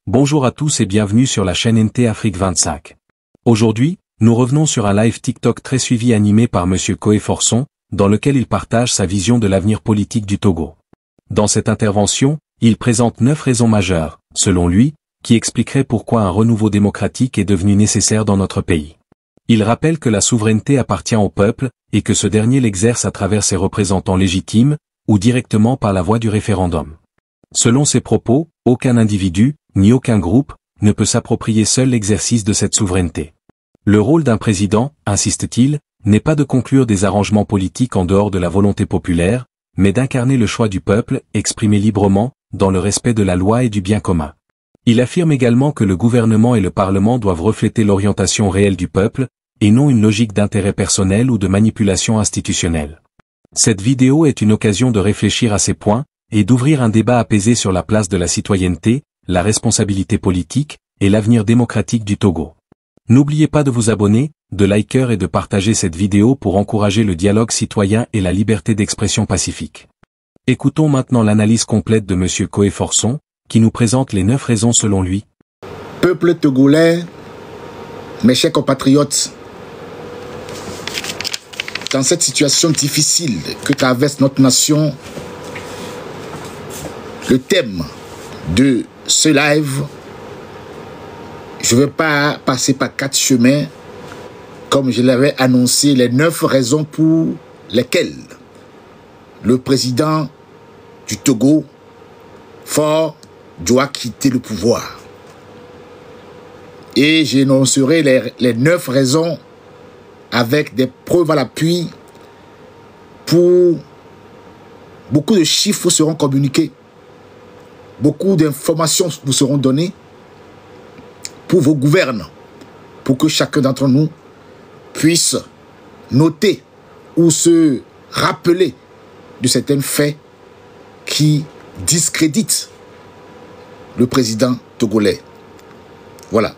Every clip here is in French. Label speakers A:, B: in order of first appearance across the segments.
A: Bonjour à tous et bienvenue sur la chaîne NT Afrique 25. Aujourd'hui, nous revenons sur un live TikTok très suivi animé par Monsieur Koé Forson, dans lequel il partage sa vision de l'avenir politique du Togo. Dans cette intervention, il présente 9 raisons majeures, selon lui, qui expliqueraient pourquoi un renouveau démocratique est devenu nécessaire dans notre pays. Il rappelle que la souveraineté appartient au peuple, et que ce dernier l'exerce à travers ses représentants légitimes, ou directement par la voie du référendum. Selon ses propos, aucun individu, ni aucun groupe, ne peut s'approprier seul l'exercice de cette souveraineté. Le rôle d'un président, insiste-t-il, n'est pas de conclure des arrangements politiques en dehors de la volonté populaire, mais d'incarner le choix du peuple, exprimé librement, dans le respect de la loi et du bien commun. Il affirme également que le gouvernement et le Parlement doivent refléter l'orientation réelle du peuple, et non une logique d'intérêt personnel ou de manipulation institutionnelle. Cette vidéo est une occasion de réfléchir à ces points, et d'ouvrir un débat apaisé sur la place de la citoyenneté, la responsabilité politique, et l'avenir démocratique du Togo. N'oubliez pas de vous abonner, de liker et de partager cette vidéo pour encourager le dialogue citoyen et la liberté d'expression pacifique. Écoutons maintenant l'analyse complète de Monsieur Koé Forson, qui nous présente les 9 raisons selon lui.
B: Peuple togolais, mes chers compatriotes, dans cette situation difficile que traverse notre nation, le thème de ce live, je ne vais pas passer par 4 chemins, comme je l'avais annoncé, les 9 raisons pour lesquelles le président du Togo, Faure, doit quitter le pouvoir. Et j'énoncerai les 9 raisons avec des preuves à l'appui. Pour beaucoup de chiffres seront communiqués. Beaucoup d'informations vous seront données pour vos gouvernants, pour que chacun d'entre nous puisse noter ou se rappeler de certains faits qui discréditent le président togolais. Voilà.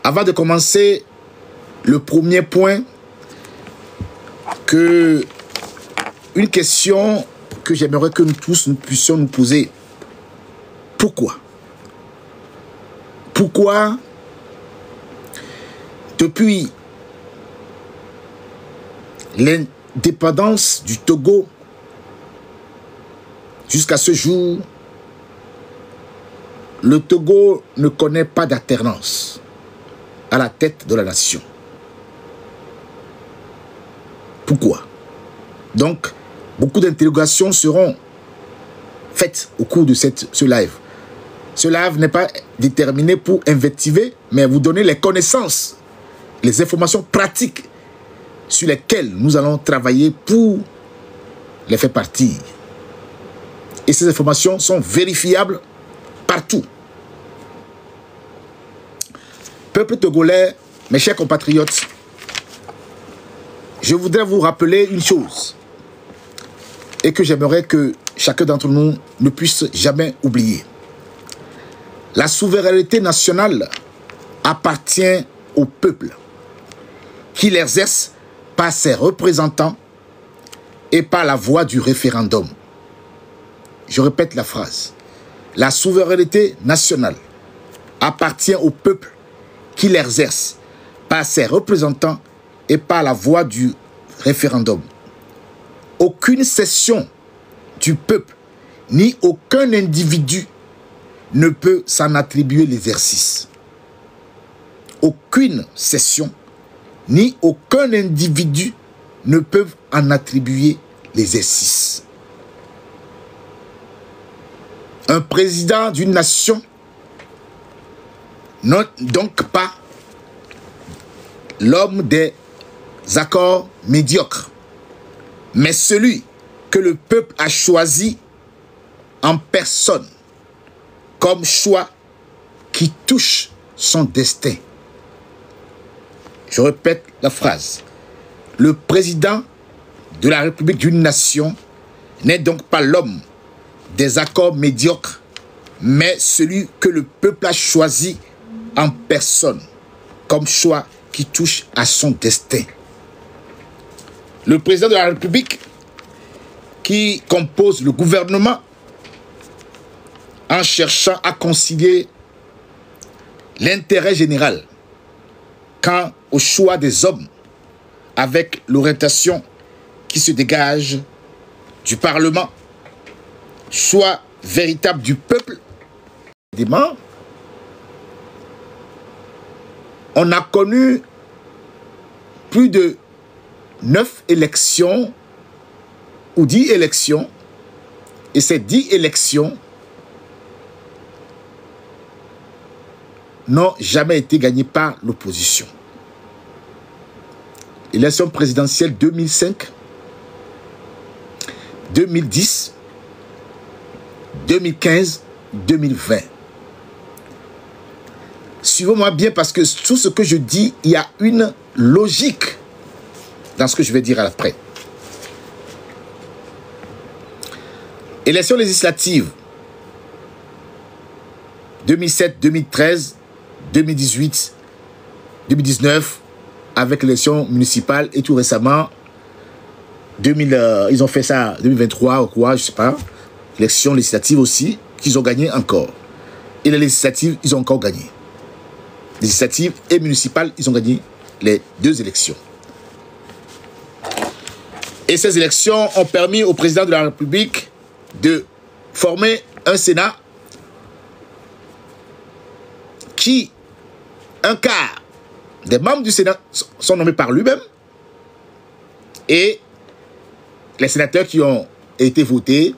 B: Avant de commencer, le premier point, une question que j'aimerais que nous tous nous puissions nous poser. Pourquoi? Pourquoi depuis l'indépendance du Togo jusqu'à ce jour, le Togo ne connaît pas d'alternance à la tête de la nation? Pourquoi? Donc, beaucoup d'interrogations seront faites au cours de ce live. Ce live n'est pas déterminé pour invectiver, mais vous donner les connaissances, les informations pratiques sur lesquelles nous allons travailler pour les faire partir. Et ces informations sont vérifiables partout. Peuple togolais, mes chers compatriotes, je voudrais vous rappeler une chose et que j'aimerais que chacun d'entre nous ne puisse jamais oublier. La souveraineté nationale appartient au peuple qui l'exerce par ses représentants et par la voie du référendum. Je répète la phrase. La souveraineté nationale appartient au peuple qui l'exerce par ses représentants et par la voie du référendum. Aucune cession du peuple ni aucun individu ne peut s'en attribuer l'exercice. Aucune cession ni aucun individu ne peut en attribuer l'exercice. Un président d'une nation n'est donc pas l'homme des accords médiocres, mais celui que le peuple a choisi en personne comme choix qui touche son destin. Je répète la phrase. Le président de la République d'une nation n'est donc pas l'homme des accords médiocres, mais celui que le peuple a choisi en personne comme choix qui touche à son destin. Le président de la République qui compose le gouvernement en cherchant à concilier l'intérêt général quant au choix des hommes avec l'orientation qui se dégage du Parlement, choix véritable du peuple. On a connu plus de 9 élections ou 10 élections, et ces 10 élections n'ont jamais été gagnées par l'opposition. Élection présidentielle 2005, 2010, 2015, 2020. Suivez-moi bien parce que tout ce que je dis, il y a une logique dans ce que je vais dire après. Élection législative 2007, 2013, 2018, 2019, avec l'élection municipale et tout récemment, ils ont fait ça 2023 ou quoi, je sais pas. Élection législative aussi, qu'ils ont gagné encore. Et les législatives, ils ont encore gagné. Législatives et municipales, ils ont gagné les 2 élections. Et ces élections ont permis au président de la République de former un Sénat qui, un quart des membres du Sénat sont nommés par lui-même et les sénateurs qui ont été votés,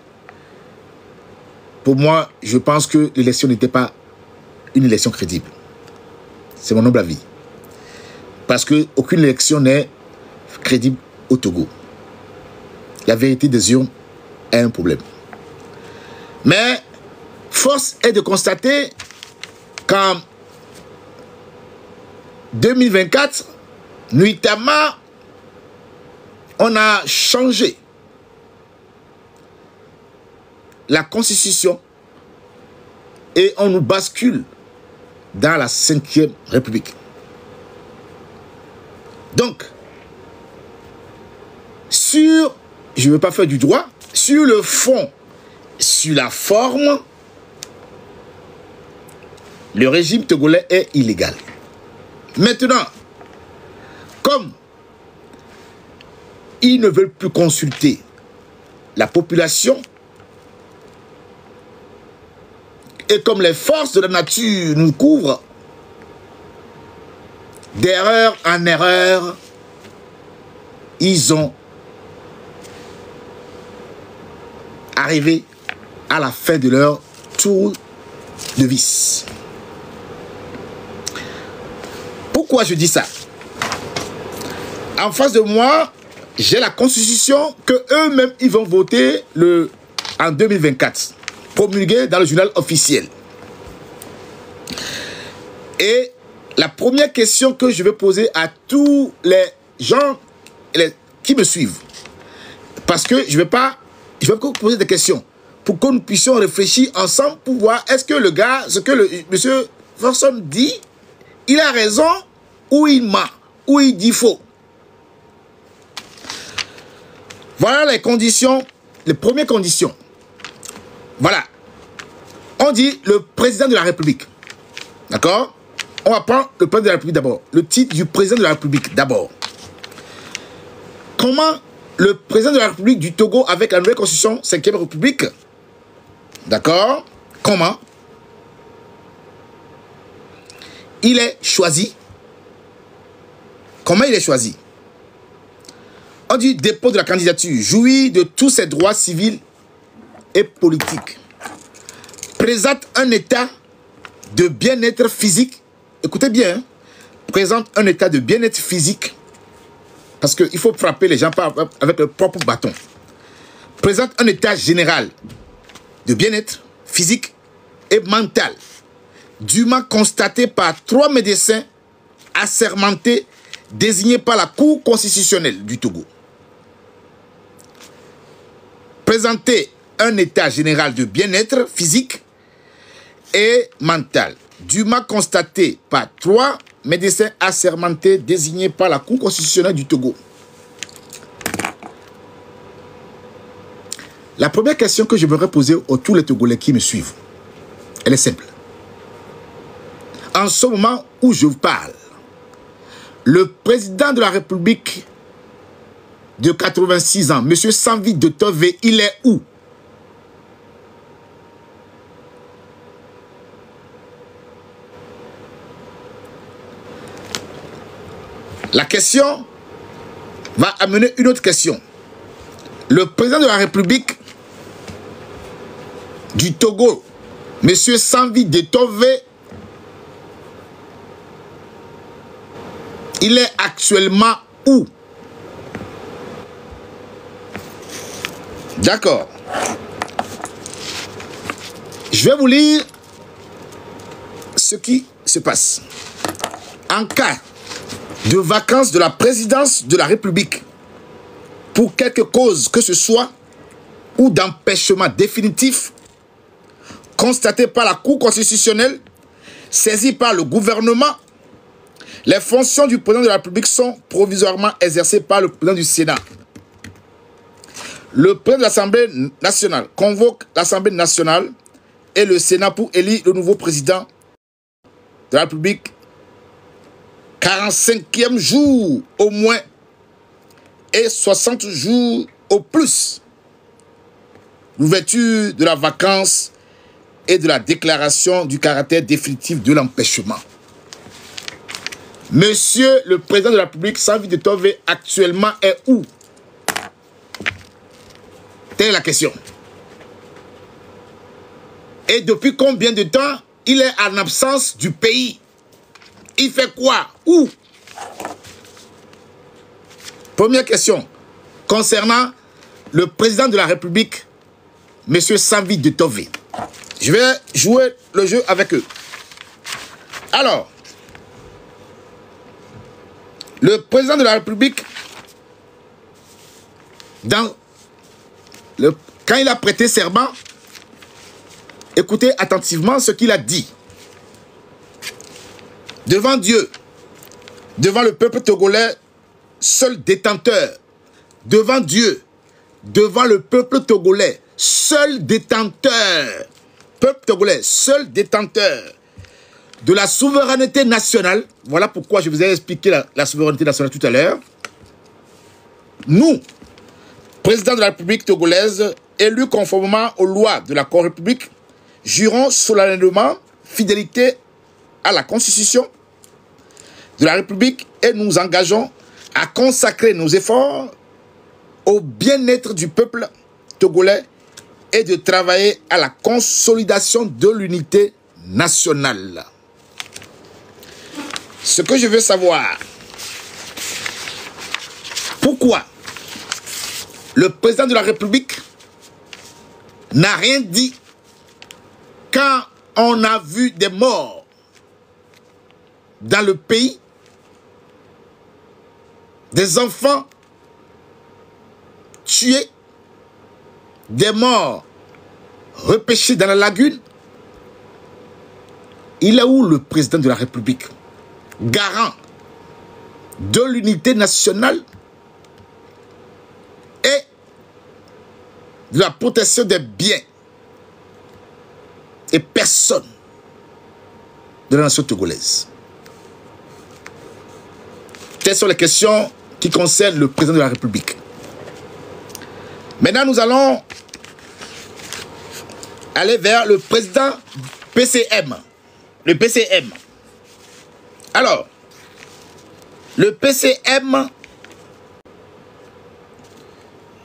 B: pour moi, je pense que l'élection n'était pas une élection crédible. C'est mon humble avis. Parce qu'aucune élection n'est crédible au Togo. La vérité des urnes est un problème. Mais force est de constater qu'en 2024, nuitamment, on a changé la Constitution et on nous bascule dans la 5e République. Donc, je ne veux pas faire du droit, sur le fond, sur la forme, le régime togolais est illégal. Maintenant, comme ils ne veulent plus consulter la population, et comme les forces de la nature nous couvrent, d'erreur en erreur, ils ont arrivé à la fin de leur tour de vis. Pourquoi je dis ça? En face de moi, j'ai la constitution que eux-mêmes ils vont voter en 2024, promulguée dans le journal officiel. Et la première question que je vais poser à tous les gens qui me suivent, parce que je vais vous poser des questions pour que nous puissions réfléchir ensemble pour voir est-ce que le gars, ce que le monsieur Forson dit, il a raison ou il ment, ou il dit faux. Voilà les conditions, les premières conditions. Voilà. On dit le président de la République. D'accord? On va prendre le président de la République d'abord. Le titre du président de la République d'abord. Comment le président de la République du Togo, avec la nouvelle constitution 5e République, d'accord? Comment il est choisi? Comment il est choisi? On dit dépôt de la candidature, jouit de tous ses droits civils et politiques, présente un état de bien-être physique, écoutez bien, hein, présente un état de bien-être physique, parce qu'il faut frapper les gens avec leur propre bâton, présente un état général de bien-être physique et mental, dûment constaté par 3 médecins assermentés désignés par la Cour constitutionnelle du Togo. Présenter un état général de bien-être physique et mental, dûment constaté par 3 médecins assermentés désignés par la Cour constitutionnelle du Togo. La première question que je voudrais poser à tous les Togolais qui me suivent, Elle est simple. En ce moment où je vous parle, le président de la République de 86 ans, M. Samvi de Tové, il est où? La question va amener une autre question. Le président de la République du Togo, M. Samvi de Tové, il est actuellement où? D'accord. Je vais vous lire ce qui se passe. En cas de vacances de la présidence de la République, pour quelque cause que ce soit, ou d'empêchement définitif, constaté par la Cour constitutionnelle, saisi par le gouvernement, les fonctions du président de la République sont provisoirement exercées par le président du Sénat. Le président de l'Assemblée nationale convoque l'Assemblée nationale et le Sénat pour élire le nouveau président de la République 45e jour au moins et 60 jours au plus. L'ouverture de la vacance et de la déclaration du caractère définitif de l'empêchement. Monsieur le président de la République, Samvi de Tové, actuellement est où? Telle est la question. Et depuis combien de temps il est en absence du pays? Il fait quoi? Où? Première question. Concernant le président de la République, M. Samvi de Tové. Je vais jouer le jeu avec eux. Alors, le président de la République, quand il a prêté serment, écoutez attentivement ce qu'il a dit. Devant Dieu, devant le peuple togolais, seul détenteur. Devant Dieu, devant le peuple togolais, seul détenteur. Peuple togolais, seul détenteur de la souveraineté nationale. Voilà pourquoi je vous ai expliqué la souveraineté nationale tout à l'heure. Nous, président de la République togolaise, élus conformément aux lois de la République, jurons solennellement fidélité à la Constitution de la République et nous engageons à consacrer nos efforts au bien-être du peuple togolais et de travailler à la consolidation de l'unité nationale. Ce que je veux savoir, pourquoi le président de la République n'a rien dit quand on a vu des morts dans le pays, des enfants tués, des morts repêchés dans la lagune. Il est où le président de la République, garant de l'unité nationale et de la protection des biens et personnes de la nation togolaise? Telles sont les questions qui concernent le président de la République. Maintenant, nous allons aller vers le président PCM. Le PCM. Alors, le PCM,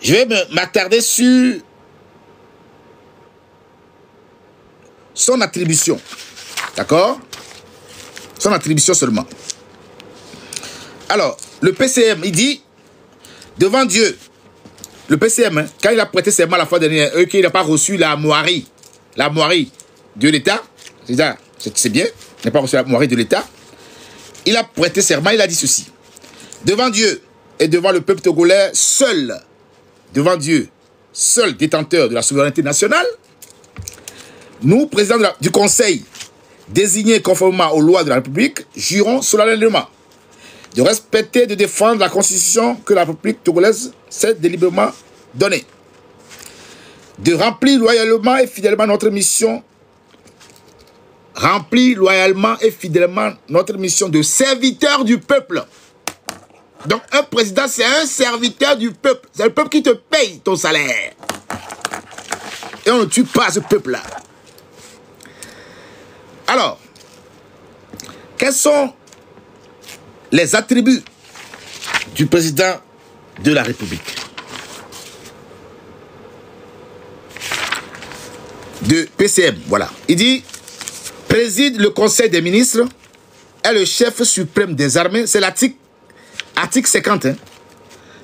B: je vais m'attarder sur son attribution. D'accord? Son attribution seulement. Alors, le PCM, il dit, devant Dieu, le PCM, quand il a prêté serment la fois dernière, qu'il n'a pas reçu la moirie de l'État, c'est bien, il n'a pas reçu la moirie de l'État, il a prêté serment, il a dit ceci. Devant Dieu et devant le peuple togolais, seul, devant Dieu, seul détenteur de la souveraineté nationale, nous, présidents du Conseil, désignés conformément aux lois de la République, jurons solennellement de respecter et de défendre la Constitution que la République togolaise s'est délibérément donnée, de remplir loyalement et fidèlement notre mission remplir loyalement et fidèlement notre mission de serviteur du peuple. Donc un président, c'est un serviteur du peuple. C'est le peuple qui te paye ton salaire. Et on ne tue pas ce peuple-là. Alors, quels sont les attributs du président de la République? De PCM, voilà. Il dit, préside le Conseil des ministres, est le chef suprême des armées. C'est l'article 50. Hein.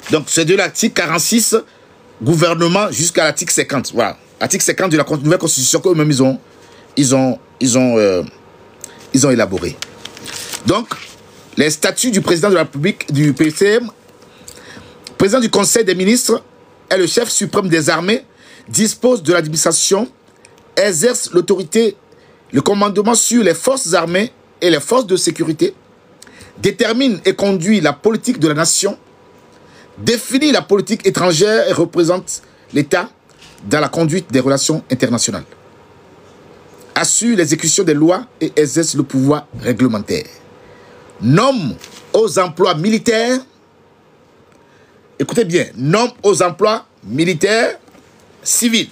B: Donc, c'est de l'article 46, gouvernement, jusqu'à l'article 50. Voilà. L'article 50 de la nouvelle constitution qu'eux-mêmes ils ont élaboré. Donc, les statuts du président de la République, du PCM, président du Conseil des ministres, est le chef suprême des armées, dispose de l'administration, exerce l'autorité, le commandement sur les forces armées et les forces de sécurité, détermine et conduit la politique de la nation, définit la politique étrangère et représente l'État dans la conduite des relations internationales, assure l'exécution des lois et exerce le pouvoir réglementaire, nomme aux emplois militaires, écoutez bien, nomme aux emplois militaires, civils,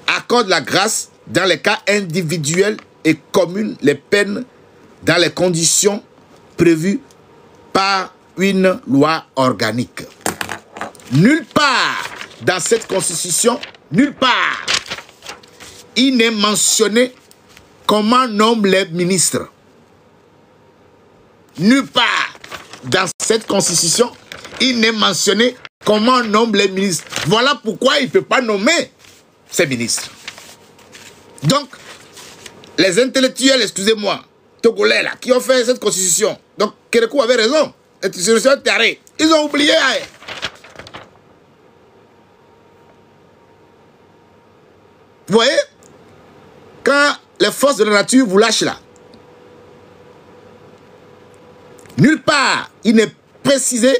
B: accorde la grâce dans les cas individuels et commune les peines dans les conditions prévues par une loi organique. Nulle part dans cette constitution, nulle part, il n'est mentionné comment nomme les ministres. Nulle part dans cette constitution, il n'est mentionné comment nomme les ministres. Voilà pourquoi il ne peut pas nommer ces ministres. Donc, les intellectuels, excusez-moi, togolais là, qui ont fait cette constitution, donc Kérékou avait raison, institution tarée, ils ont oublié. Vous voyez, quand les forces de la nature vous lâchent là, nulle part, il n'est précisé,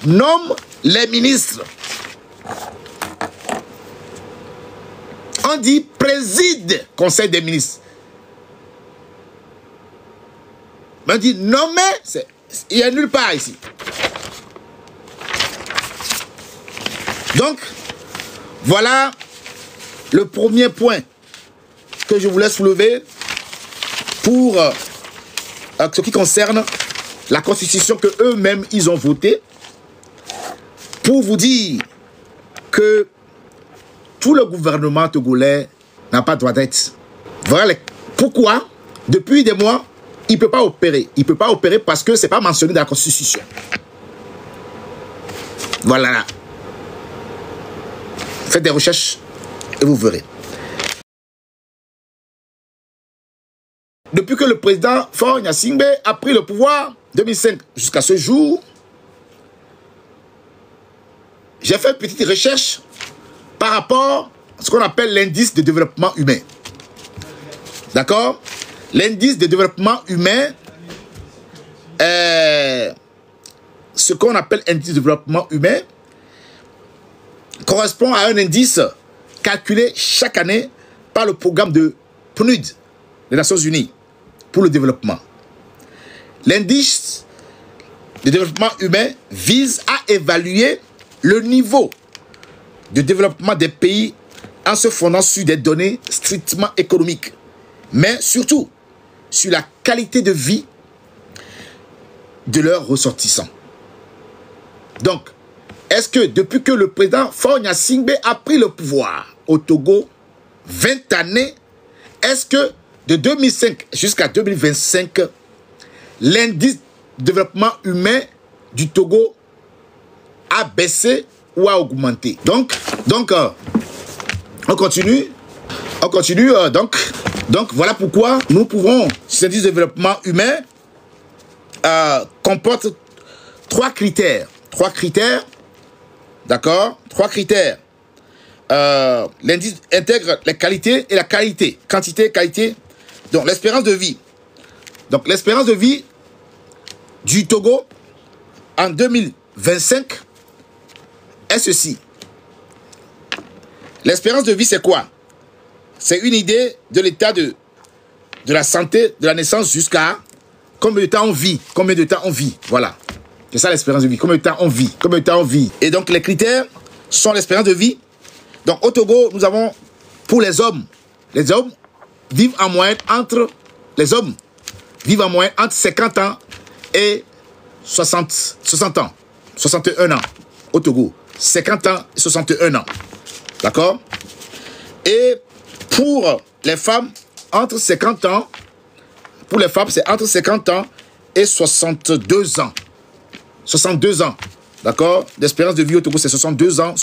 B: nomme les ministres. On dit préside Conseil des ministres. On dit nommer, il n'y a nulle part ici. Donc, voilà le premier point que je voulais soulever pour ce qui concerne la constitution que eux-mêmes ils ont votée, pour vous dire que tout le gouvernement togolais n'a pas droit d'être. Voilà pourquoi, depuis des mois, il ne peut pas opérer. Il ne peut pas opérer parce que ce n'est pas mentionné dans la constitution. Voilà. Faites des recherches et vous verrez. Depuis que le président Faure Gnassingbé a pris le pouvoir, 2005 jusqu'à ce jour, j'ai fait une petite recherche par rapport à ce qu'on appelle l'indice de développement humain. D'accord? L'indice de développement humain, ce qu'on appelle indice de développement humain, correspond à un indice calculé chaque année par le programme de PNUD, des Nations Unies, pour le développement. L'indice de développement humain vise à évaluer le niveau de développement des pays en se fondant sur des données strictement économiques, mais surtout sur la qualité de vie de leurs ressortissants. Donc, est-ce que depuis que le président Faure Gnassingbé a pris le pouvoir au Togo, 20 années, est-ce que de 2005 jusqu'à 2025, l'indice de développement humain du Togo a baissé ou a augmenté? Donc on continue. Donc, voilà pourquoi nous pouvons, cet indice de développement humain comporte trois critères. D'accord? 3 critères. L'indice intègre les qualités et la qualité. Quantité et qualité. Donc, l'espérance de vie. Donc, l'espérance de vie du Togo en 2025 est ceci. L'espérance de vie, c'est quoi? C'est une idée de l'état de de la santé, de la naissance jusqu'à combien de temps on vit. Combien de temps on vit. Voilà. C'est ça l'espérance de vie. Combien de temps on vit. Combien de temps on vit. Et donc les critères sont l'espérance de vie. Donc au Togo, nous avons pour les hommes vivent en moyenne entre 50 ans et 60 ans. 61 ans au Togo. 50 ans et 61 ans. D'accord? Et pour les femmes, entre 50 ans, pour les femmes, c'est entre 50 ans et 62 ans. 62 ans. D'accord? L'espérance de vie au Togo, c'est 62 ans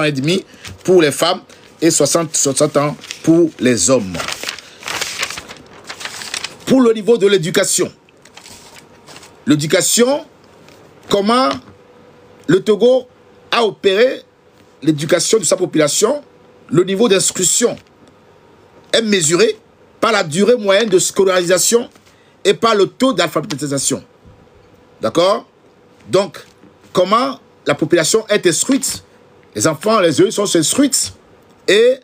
B: et demi pour les femmes et 60 ans pour les hommes. Pour le niveau de l'éducation. L'éducation, comment le Togo a opéré l'éducation de sa population, le niveau d'instruction est mesuré par la durée moyenne de scolarisation et par le taux d'alphabétisation. D'accord? Donc, comment la population est instruite? Les enfants, les jeunes sont instruits. Et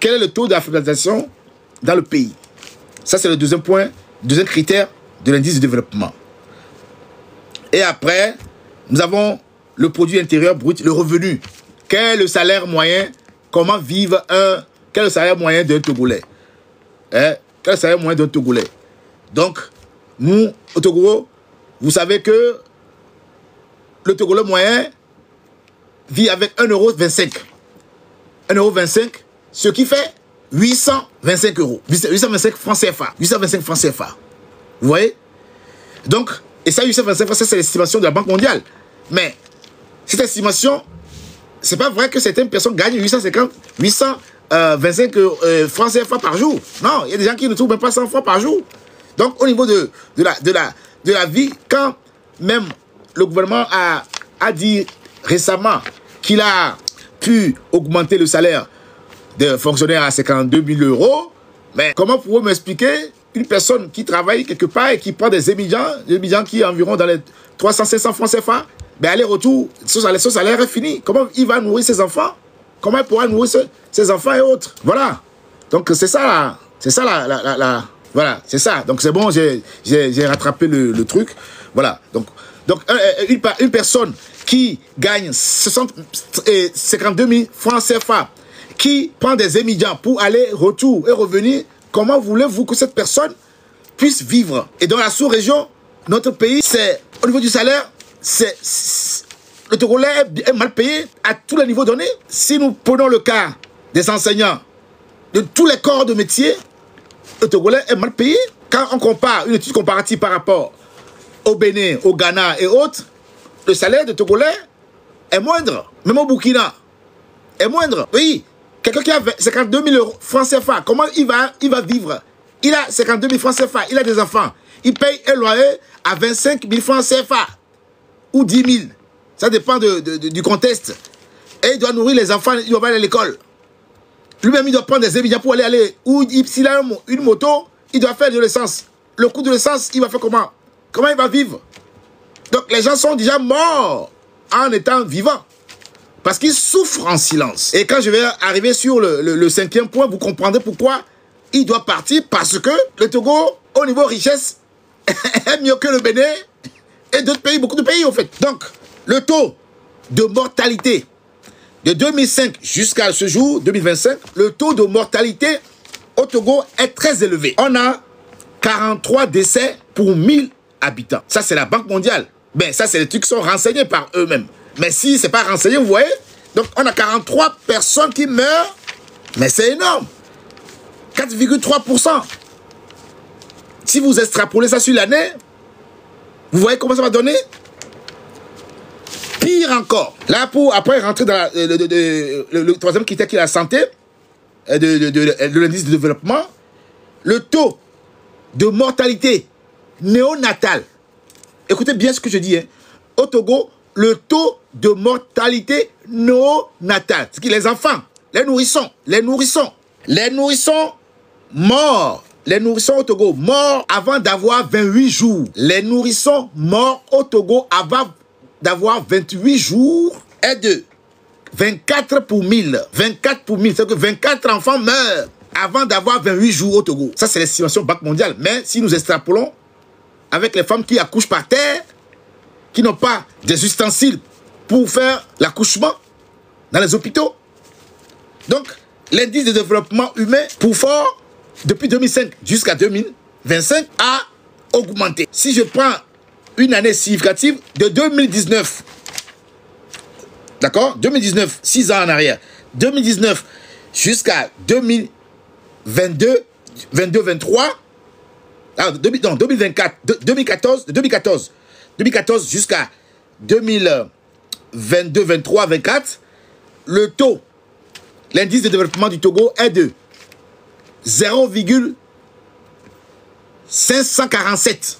B: quel est le taux d'alphabétisation dans le pays? Ça, c'est le deuxième point, deuxième critère de l'indice de développement. Et après, nous avons le produit intérieur brut, le revenu. Quel est le salaire moyen? Comment vivre quel est le salaire moyen d'un Togolais? Quel est le salaire moyen d'un Togolais? Donc, nous, au Togo, vous savez que le Togolais moyen vit avec 1,25 €. 1,25 €, ce qui fait 825 €. 825 francs CFA. 825 francs CFA. Vous voyez? Donc, et ça, 825 francs, c'est l'estimation de la Banque mondiale. Mais, cette estimation, c'est pas vrai que certaines personnes gagnent 825 francs CFA par jour. Non, il y a des gens qui ne trouvent même pas 100 francs par jour. Donc, au niveau de la vie, quand même le gouvernement a dit récemment qu'il a pu augmenter le salaire des fonctionnaires à 52 000 €, mais comment pouvez-vous m'expliquer une personne qui travaille quelque part et qui prend des émigrants qui est environ dans les 300-500 francs CFA, ben aller-retour, son salaire est fini. Comment il va nourrir ses enfants? Comment il pourra nourrir ses enfants et autres? Voilà. Donc c'est ça voilà, c'est ça. Donc c'est bon, j'ai rattrapé le truc. Voilà. Donc une personne qui gagne 52 000 francs CFA, qui prend des émigrants pour aller, retour et revenir, comment voulez-vous que cette personne puisse vivre? Et dans la sous-région, notre pays, c'est au niveau du salaire, le Togolais est mal payé à tous les niveaux donnés. Si nous prenons le cas des enseignants, de tous les corps de métier, le Togolais est mal payé. Quand on compare une étude comparative par rapport au Bénin, au Ghana et autres, le salaire de Togolais est moindre. Même au Burkina, est moindre. Oui, quelqu'un qui a 52 000 francs CFA, comment il va vivre? Il a 52 000 francs CFA, il a des enfants. Il paye un loyer à 25 000 francs CFA ou 10 000. Ça dépend du contexte. Et il doit nourrir les enfants, il doit aller à l'école. Lui-même, il doit prendre des émigrants pour aller. Ou s'il a une moto, il doit faire de l'essence. Le coût de l'essence, il va faire comment? Comment il va vivre? Donc les gens sont déjà morts en étant vivants. Parce qu'ils souffrent en silence. Et quand je vais arriver sur le cinquième point, vous comprendrez pourquoi il doit partir. Parce que le Togo, au niveau richesse, est mieux que le Bénin et d'autres pays, beaucoup de pays au fait. Donc, le taux de mortalité de 2005 jusqu'à ce jour, 2025, le taux de mortalité au Togo est très élevé. On a 43 décès pour 1000 habitants. Ça, c'est la Banque mondiale. Ben, ça, c'est les trucs qui sont renseignés par eux-mêmes. Mais si c'est pas renseigné, vous voyez, donc on a 43 personnes qui meurent, mais c'est énorme. 4,3%. Si vous extrapolez ça sur l'année, vous voyez comment ça va donner? Pire encore. Là, pour après rentrer dans le troisième critère qui est la santé, de l'indice de développement, le taux de mortalité néonatale. Écoutez bien ce que je dis. Hein. Au Togo, le taux de mortalité néonatale. C'est que les enfants, les nourrissons morts. Les nourrissons au Togo morts avant d'avoir 28 jours. Les nourrissons morts au Togo avant d'avoir 28 jours est de 24 pour 1000. 24 pour 1000. C'est que 24 enfants meurent avant d'avoir 28 jours au Togo. Ça, c'est l'estimation Banque mondiale. Mais si nous extrapolons avec les femmes qui accouchent par terre, qui n'ont pas des ustensiles pour faire l'accouchement dans les hôpitaux. Donc, l'indice de développement humain pour fort, depuis 2005 jusqu'à 2025, a augmenté. Si je prends une année significative de 2019, d'accord, 2019, 6 ans en arrière, 2019 jusqu'à 2022, 23, non, 2024, 2014 jusqu'à 2022, 23, 24, le taux, l'indice de développement du Togo est de 0,547.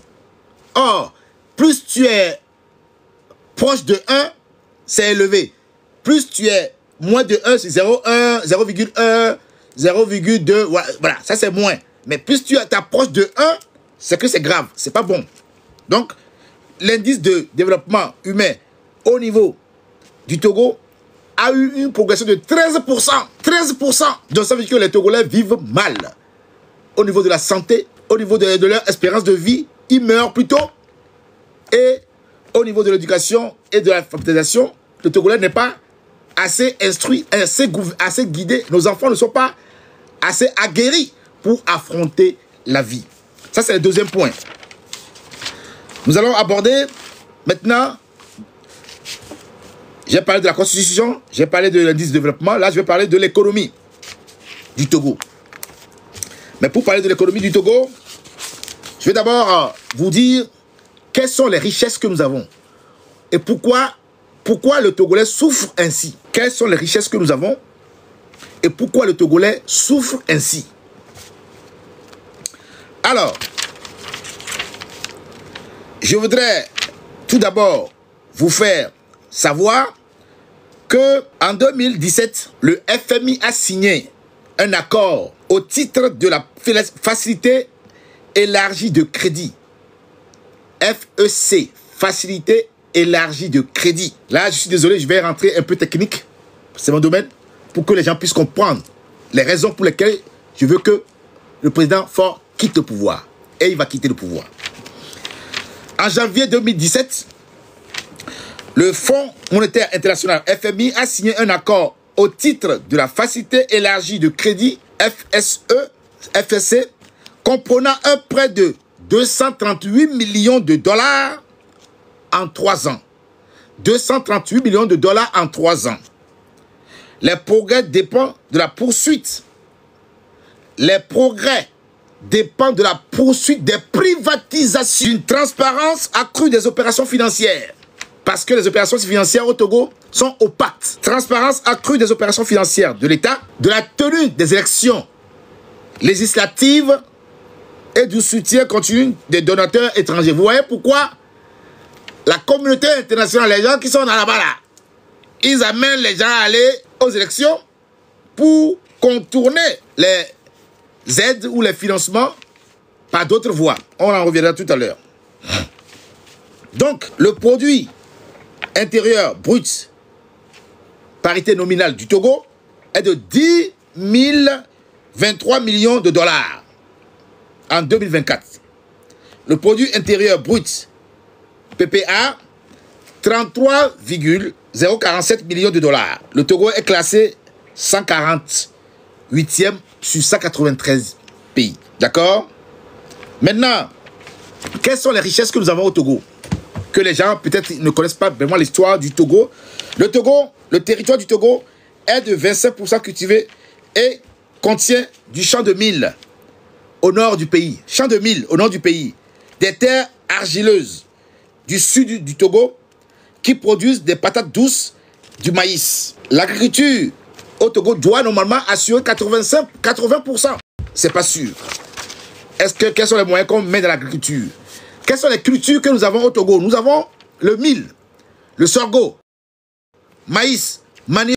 B: Or, plus tu es proche de 1, c'est élevé. Plus tu es moins de 1, c'est 0,1, 0,1, 0,2, voilà, ça c'est moins. Mais plus tu t'approches de 1, c'est que c'est grave, c'est pas bon. Donc, l'indice de développement humain au niveau du Togo a eu une progression de 13%. 13%. Donc ça veut dire que les Togolais vivent mal. Au niveau de la santé, au niveau de leur espérance de vie, ils meurent plus tôt. Et au niveau de l'éducation et de l'alphabétisation, le Togolais n'est pas assez instruit, assez guidé. Nos enfants ne sont pas assez aguerris pour affronter la vie. Ça, c'est le deuxième point. Nous allons aborder maintenant, j'ai parlé de la constitution, j'ai parlé de l'indice de développement, là je vais parler de l'économie du Togo. Mais pour parler de l'économie du Togo, je vais d'abord vous dire quelles sont les richesses que nous avons et pourquoi le Togolais souffre ainsi. Quelles sont les richesses que nous avons et pourquoi le Togolais souffre ainsi. Alors, je voudrais tout d'abord vous faire savoir que en 2017, le FMI a signé un accord au titre de la facilité élargie de crédit. FEC, facilité élargie de crédit. Là, je suis désolé, je vais rentrer un peu technique, c'est mon domaine, pour que les gens puissent comprendre les raisons pour lesquelles je veux que le président Faure quitte le pouvoir. Et il va quitter le pouvoir. En janvier 2017, le Fonds monétaire international FMI a signé un accord au titre de la facilité élargie de crédit FSC, comprenant un prêt de 238 millions de dollars en 3 ans. 238 millions de dollars en 3 ans. Les progrès dépendent de la poursuite. Les progrès dépendent de la poursuite des privatisations, d'une transparence accrue des opérations financières. Parce que les opérations financières au Togo sont opaques. Transparence accrue des opérations financières de l'État, de la tenue des élections législatives et du soutien continu des donateurs étrangers. Vous voyez pourquoi la communauté internationale, les gens qui sont là-bas, là, ils amènent les gens à aller aux élections pour contourner les aides ou les financements par d'autres voies. On en reviendra tout à l'heure. Donc, le produit intérieur brut, parité nominale du Togo, est de 10 023 millions de dollars en 2024. Le produit intérieur brut, PPA, 33,047 millions de dollars. Le Togo est classé 148e sur 193 pays. D'accord? Maintenant, quelles sont les richesses que nous avons au Togo? Que les gens peut-être ne connaissent pas vraiment l'histoire du Togo. Le Togo, le territoire du Togo est de 25% cultivé et contient du champ de mil au nord du pays. Champ de mil au nord du pays. Des terres argileuses du sud du Togo qui produisent des patates douces, du maïs. L'agriculture au Togo doit normalement assurer 80%. C'est pas sûr. Quels sont les moyens qu'on met dans l'agriculture? Quelles sont les cultures que nous avons au Togo? Nous avons le mil, le sorgho, maïs, manioc,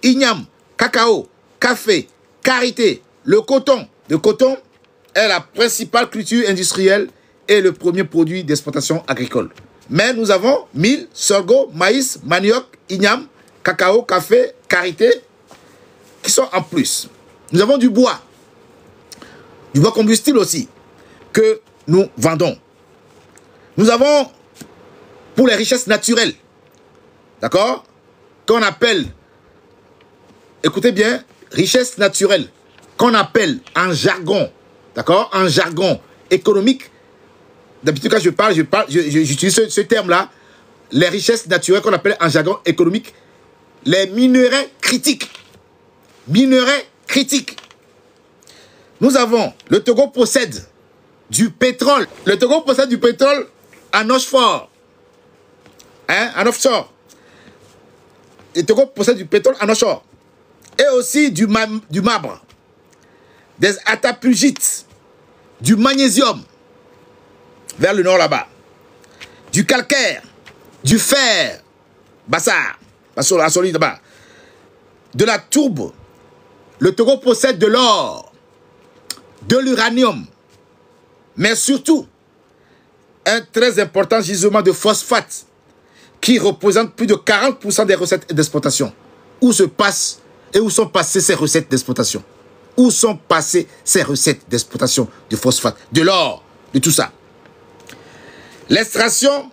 B: igname, cacao, café, karité, le coton. Le coton est la principale culture industrielle et le premier produit d'exportation agricole. Mais nous avons mil, sorgho, maïs, manioc, igname, cacao, café, karité qui sont en plus. Nous avons du bois combustible aussi, que nous vendons. Nous avons, pour les richesses naturelles, d'accord, qu'on appelle, écoutez bien, richesses naturelles, qu'on appelle en jargon, d'accord, en jargon économique. D'habitude, quand j'utilise ce terme-là, les richesses naturelles qu'on appelle en jargon économique, les minerais critiques. Minerais critiques. Nous avons, le Togo possède du pétrole. Le Togo possède du pétrole en offshore. Hein, en offshore. Le Togo possède du pétrole en offshore. Et aussi du marbre, des attapulgites, du magnésium, vers le nord là-bas, du calcaire, du fer, bassard, la solide là-bas, de la tourbe. Le Togo possède de l'or, de l'uranium, mais surtout, un très important gisement de phosphate qui représente plus de 40% des recettes d'exploitation. Où se passe et où sont passées ces recettes d'exploitation? Où sont passées ces recettes d'exploitation de phosphate, de l'or, de tout ça? L'extraction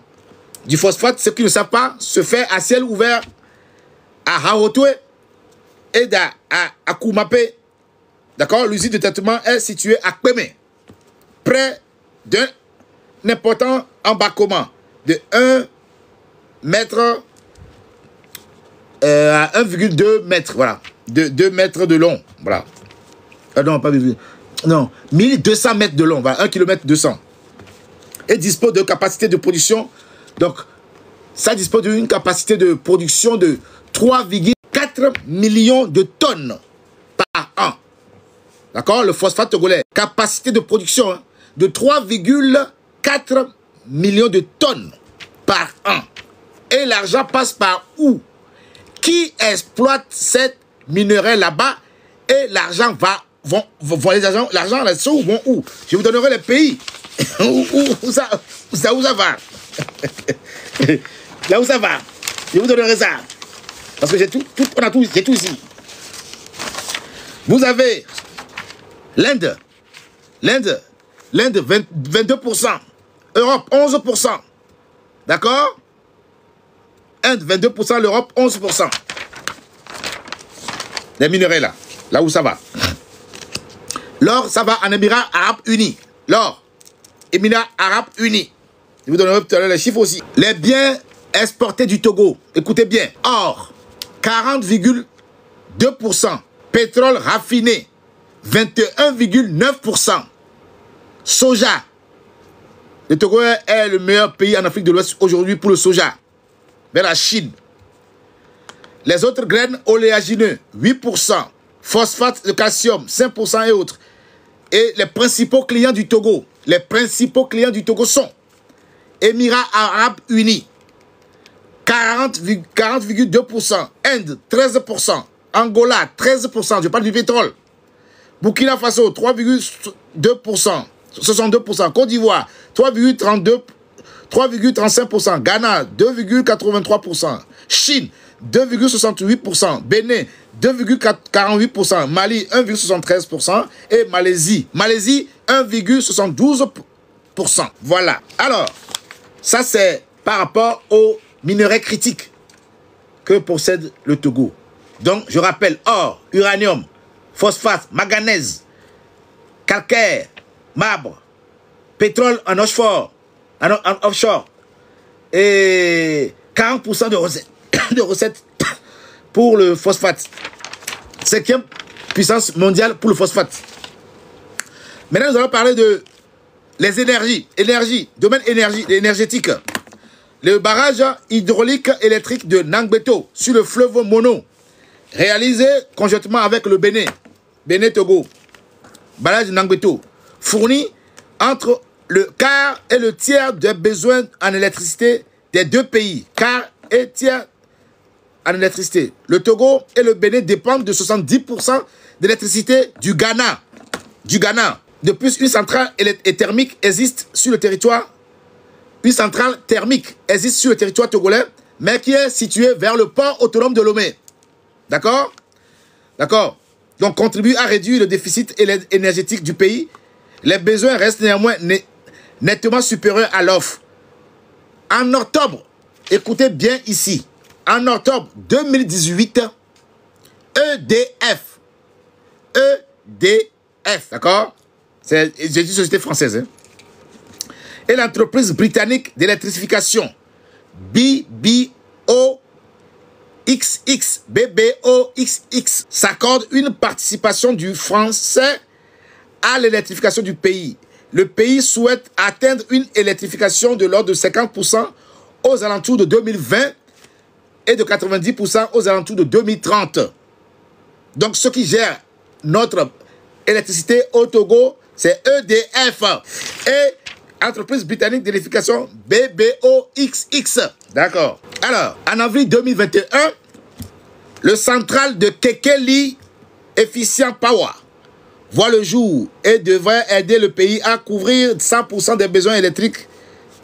B: du phosphate, ceux qui ne savent pas, se fait à ciel ouvert à Haotoué et à Koumapé. D'accord? L'usine de traitement est située à Kpémé, près d'un important embarquement de 1 mètre à 1,2 mètres, voilà, de 2 mètres de long, voilà. Non, pas 1200 mètres de long, voilà, 1 km 200. Et dispose de capacité de production, donc ça dispose d'une capacité de production de 3,4 millions de tonnes par an. D'accord? Le phosphate togolais, capacité de production hein, de 3,4 millions de tonnes par an. Et l'argent passe par où? Qui exploite cette minerai là-bas? Et l'argent l'argent, les sous vont où? Je vous donnerai les pays. où ça va? Là où ça va? Je vous donnerai ça. Parce que j'ai tout ici. Vous avez l'Inde. L'Inde, 22%. Europe, 11%. D'accord? Inde, 22%. L'Europe, 11%. Les minerais là. Là où ça va. L'or, ça va en Émirats Arabes Unis. L'or, Émirats Arabes Unis. Je vous donnerai tout à l'heure les chiffres aussi. Les biens exportés du Togo. Écoutez bien. Or, 40,2%. Pétrole raffiné, 21,9%. Soja. Le Togo est le meilleur pays en Afrique de l'Ouest aujourd'hui pour le soja. Vers la Chine. Les autres graines oléagineux, 8%. Phosphate de calcium, 5% et autres. Et les principaux clients du Togo. Les principaux clients du Togo sont Émirats Arabes Unis, 40,2%. Inde, 13%. Angola, 13%. Je parle du pétrole. Burkina Faso, 3,2%. 62%. Côte d'Ivoire, 3,35%. Ghana, 2,83%. Chine, 2,68%. Bénin, 2,48%. Mali, 1,73%. Et Malaisie, 1,72%. Voilà. Alors, ça c'est par rapport aux minerais critiques que possède le Togo. Donc, je rappelle, or, uranium, phosphate, manganèse, calcaire, marbre, pétrole en offshore, et 40% de recettes pour le phosphate. 5e puissance mondiale pour le phosphate. Maintenant, nous allons parler de les énergies, domaine énergétique. Le barrage hydraulique électrique de Nangbeto sur le fleuve Mono, réalisé conjointement avec le Bénin-Togo, barrage de Nangbeto, fournit entre le quart et le tiers des besoins en électricité des deux pays. Quart et tiers en électricité. Le Togo et le Bénin dépendent de 70% d'électricité du Ghana. De plus, une centrale thermique existe sur le territoire. Une centrale thermique existe sur le territoire togolais, mais qui est située vers le port autonome de Lomé. D'accord? D'accord. donc contribue à réduire le déficit énergétique du pays. Les besoins restent néanmoins nettement supérieurs à l'offre. En octobre, écoutez bien ici, en octobre 2018, EDF, d'accord? C'est une société française. Hein? Et l'entreprise britannique d'électrification, BBOXX, s'accorde une participation du français à l'électrification du pays. Le pays souhaite atteindre une électrification de l'ordre de 50% aux alentours de 2020 et de 90% aux alentours de 2030. Donc, ceux qui gèrent notre électricité au Togo, c'est EDF et entreprise britannique d'électrification BBOXX. D'accord. Alors, en avril 2021, le central de Kekeli Efficient Power voit le jour et devrait aider le pays à couvrir 100% des besoins électriques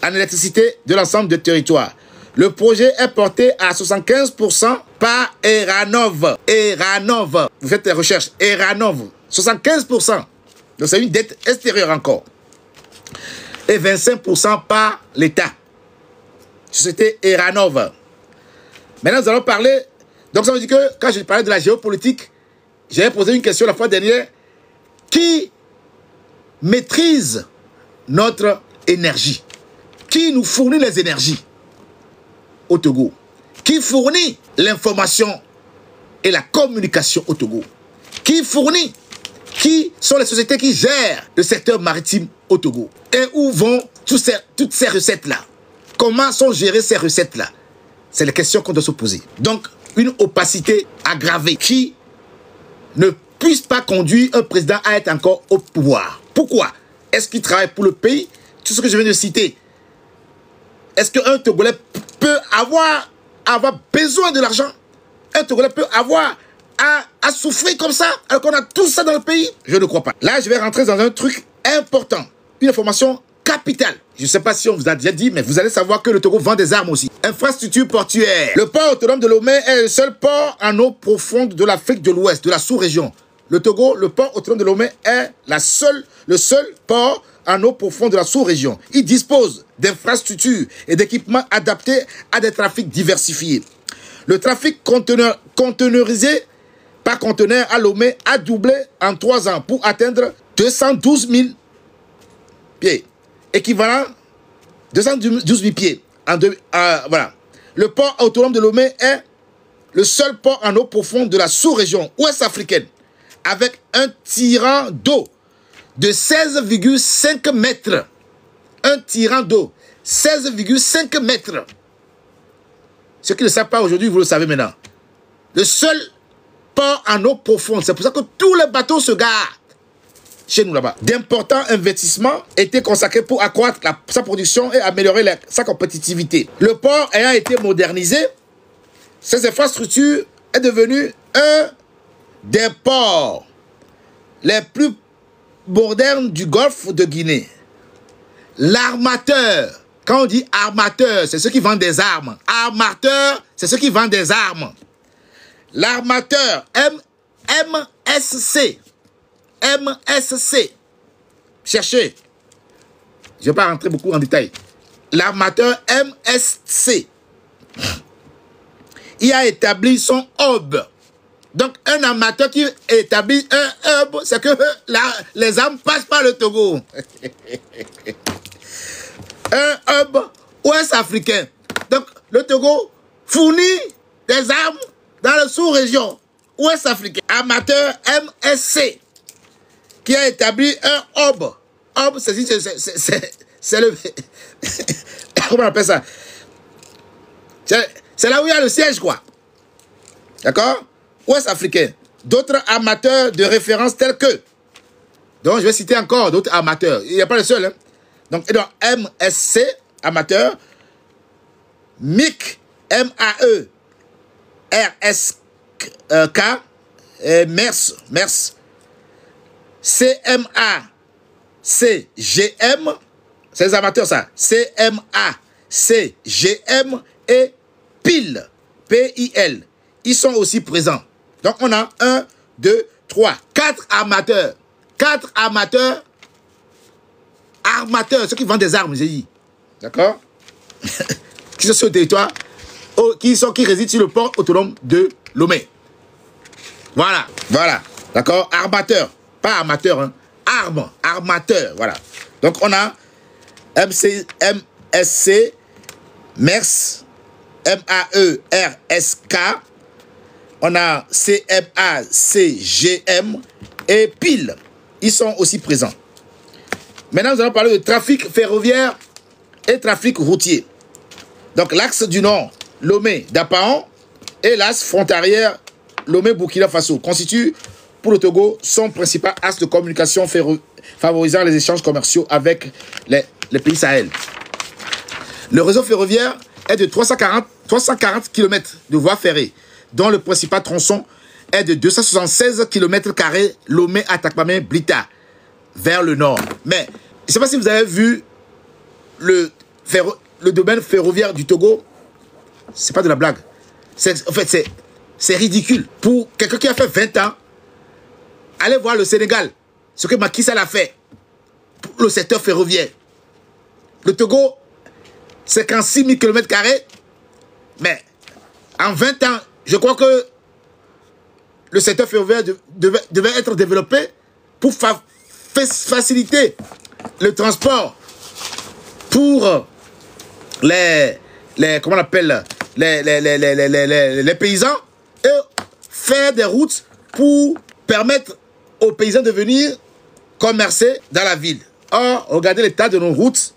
B: en électricité de l'ensemble du territoire. Le projet est porté à 75% par Eranov. Eranov. Vous faites des recherches. Eranov. 75%. Donc c'est une dette extérieure encore. Et 25% par l'État. Société Eranov. Maintenant, nous allons parler. Donc ça veut dire que quand je parlais de la géopolitique, j'avais posé une question la fois dernière. Qui maîtrise notre énergie? Qui nous fournit les énergies au Togo? Qui fournit l'information et la communication au Togo? Qui fournit? Qui sont les sociétés qui gèrent le secteur maritime au Togo? Et où vont toutes ces recettes-là? Comment sont gérées ces recettes-là? C'est les questions qu'on doit se poser. Donc, une opacité aggravée qui ne puisse pas conduire un président à être encore au pouvoir. Pourquoi? Est-ce qu'il travaille pour le pays? Tout ce que je viens de citer. Est-ce qu'un Togolais peut avoir besoin de l'argent? Un Togolais peut avoir à souffrir comme ça, alors qu'on a tout ça dans le pays? Je ne crois pas. Là, je vais rentrer dans un truc important. Une information capitale. Je ne sais pas si on vous a déjà dit, mais vous allez savoir que le Togo vend des armes aussi. Infrastructure portuaire. Le port autonome de Lomé est le seul port en eau profonde de l'Afrique de l'Ouest, de la sous-région. Le Togo, le port autonome de Lomé est le seul port en eau profonde de la sous-région. Il dispose d'infrastructures et d'équipements adaptés à des trafics diversifiés. Le trafic conteneurisé par conteneur à Lomé a doublé en 3 ans pour atteindre 212 000 pieds. Équivalent 212 000 pieds. Voilà. Le port autonome de Lomé est le seul port en eau profonde de la sous-région ouest africaine, avec un tirant d'eau de 16,5 mètres. Un tirant d'eau, 16,5 mètres. Ceux qui ne le savent pas aujourd'hui, vous le savez maintenant. Le seul port en eau profonde. C'est pour ça que tous les bateaux se garent chez nous là-bas. D'importants investissements étaient consacrés pour accroître sa production et améliorer sa compétitivité. Le port ayant été modernisé, ces infrastructures est devenu un des ports les plus modernes du golfe de Guinée. L'armateur, quand on dit armateur, c'est ceux qui vendent des armes. Armateur, c'est ceux qui vendent des armes. L'armateur MSC. MSC. Cherchez. Je ne vais pas rentrer beaucoup en détail. L'armateur MSC. Il a établi son hub. Donc, un armateur qui établit un hub, c'est que les armes passent par le Togo. Un hub ouest-africain. Donc, le Togo fournit des armes dans la sous-région ouest-africaine. Armateur MSC, qui a établi un hub. Hub, c'est le... Comment on appelle ça? C'est là où il y a le siège, quoi. D'accord? Ouest-africain. D'autres armateurs de référence tels que... Donc, je vais citer encore d'autres armateurs. Il n'y a pas le seul. Hein? Donc, MSC, amateur. MIC, MAE, RSK, MERS, CMA, CGM, c'est les amateurs ça, CMA, CGM et PIL, PIL. Ils sont aussi présents. Donc on a 1, 2, 3, 4 armateurs. 4 armateurs. Armateurs, ceux qui vendent des armes, j'ai dit. D'accord? Qui sont sur le territoire, qui résident sur le port autonome de Lomé. Voilà, voilà. D'accord? Armateur. Pas armateur, hein. Arme, armateur. Voilà. Donc, on a MSC, MERS, MERSK. On a CMACGM et PIL. Ils sont aussi présents. Maintenant, nous allons parler de trafic ferroviaire et trafic routier. Donc, l'axe du Nord, Lomé-Dapaon, et l'axe frontalière Lomé-Burkina Faso constituent pour le Togo son principal axe de communication favorisant les échanges commerciaux avec les pays Sahel. Le réseau ferroviaire est de 340 km de voies ferrées, dont le principal tronçon est de 276 km Lomé-Atakpamé-Blita, vers le nord. Mais, je ne sais pas si vous avez vu le domaine ferroviaire du Togo. C'est pas de la blague. En fait, c'est ridicule. Pour quelqu'un qui a fait 20 ans, allez voir le Sénégal, ce que Macky Sall a fait pour le secteur ferroviaire. Le Togo, c'est qu'en 6 000 km², mais en 20 ans, je crois que le secteur ferroviaire devait être développé pour faciliter le transport pour comment on appelle, les paysans, et faire des routes pour permettre aux paysans de venir commercer dans la ville. Or, regardez l'état de nos routes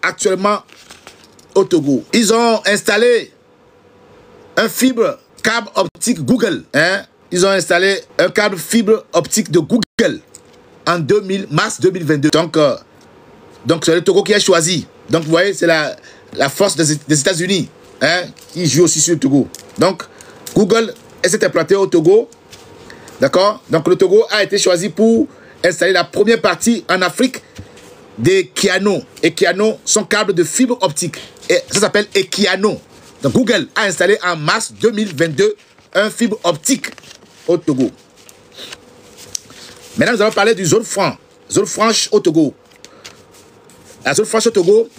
B: actuellement au Togo. Ils ont installé un câble optique Google. Hein? Ils ont installé un câble fibre optique de Google en mars 2022. Donc c'est le Togo qui a choisi. Donc, vous voyez, c'est la force des États-Unis, hein, qui joue aussi sur le Togo. Donc, Google s'est implanté au Togo. D'accord? Donc, le Togo a été choisi pour installer la première partie en Afrique des Kiano. Et Kiano sont câbles de fibre optique. Et ça s'appelle Ekiano. Donc, Google a installé en mars 2022 un fibre optique au Togo. Maintenant, nous allons parler du zone franc. Zone franche au Togo. La zone franche au Togo,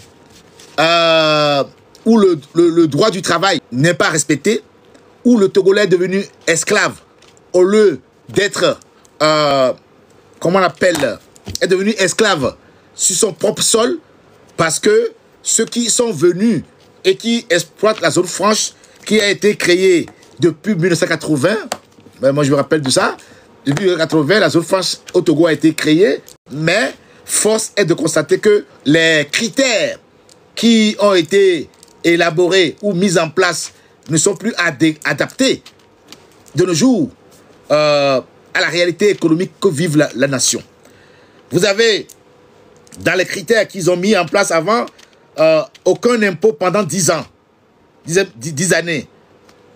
B: où le droit du travail n'est pas respecté, où le Togolais est devenu esclave, au lieu d'être, comment on appelle, est devenu esclave sur son propre sol, parce que ceux qui sont venus et qui exploitent la zone franche, qui a été créée depuis 1980, ben moi je me rappelle de ça, depuis 1980, la zone franche au Togo a été créée, mais force est de constater que les critères qui ont été élaborés ou mis en place ne sont plus adaptés de nos jours à la réalité économique que vive la nation. Vous avez, dans les critères qu'ils ont mis en place avant, aucun impôt pendant 10 ans, 10 années,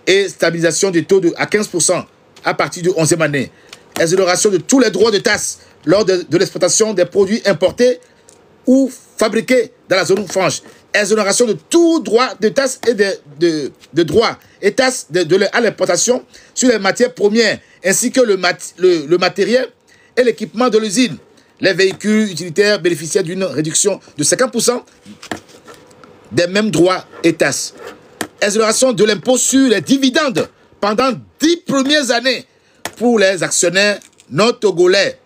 B: et stabilisation du taux à 15% à partir de 11e année. Exonération de tous les droits de taxe lors de l'exploitation des produits importés ou fabriqués dans la zone franche. Exonération de tout droit de taxe et de droits et taxes à l'importation sur les matières premières, ainsi que le matériel et l'équipement de l'usine. Les véhicules utilitaires bénéficiaient d'une réduction de 50% des mêmes droits et taxes. Exonération de l'impôt sur les dividendes pendant 10 premières années pour les actionnaires non togolais.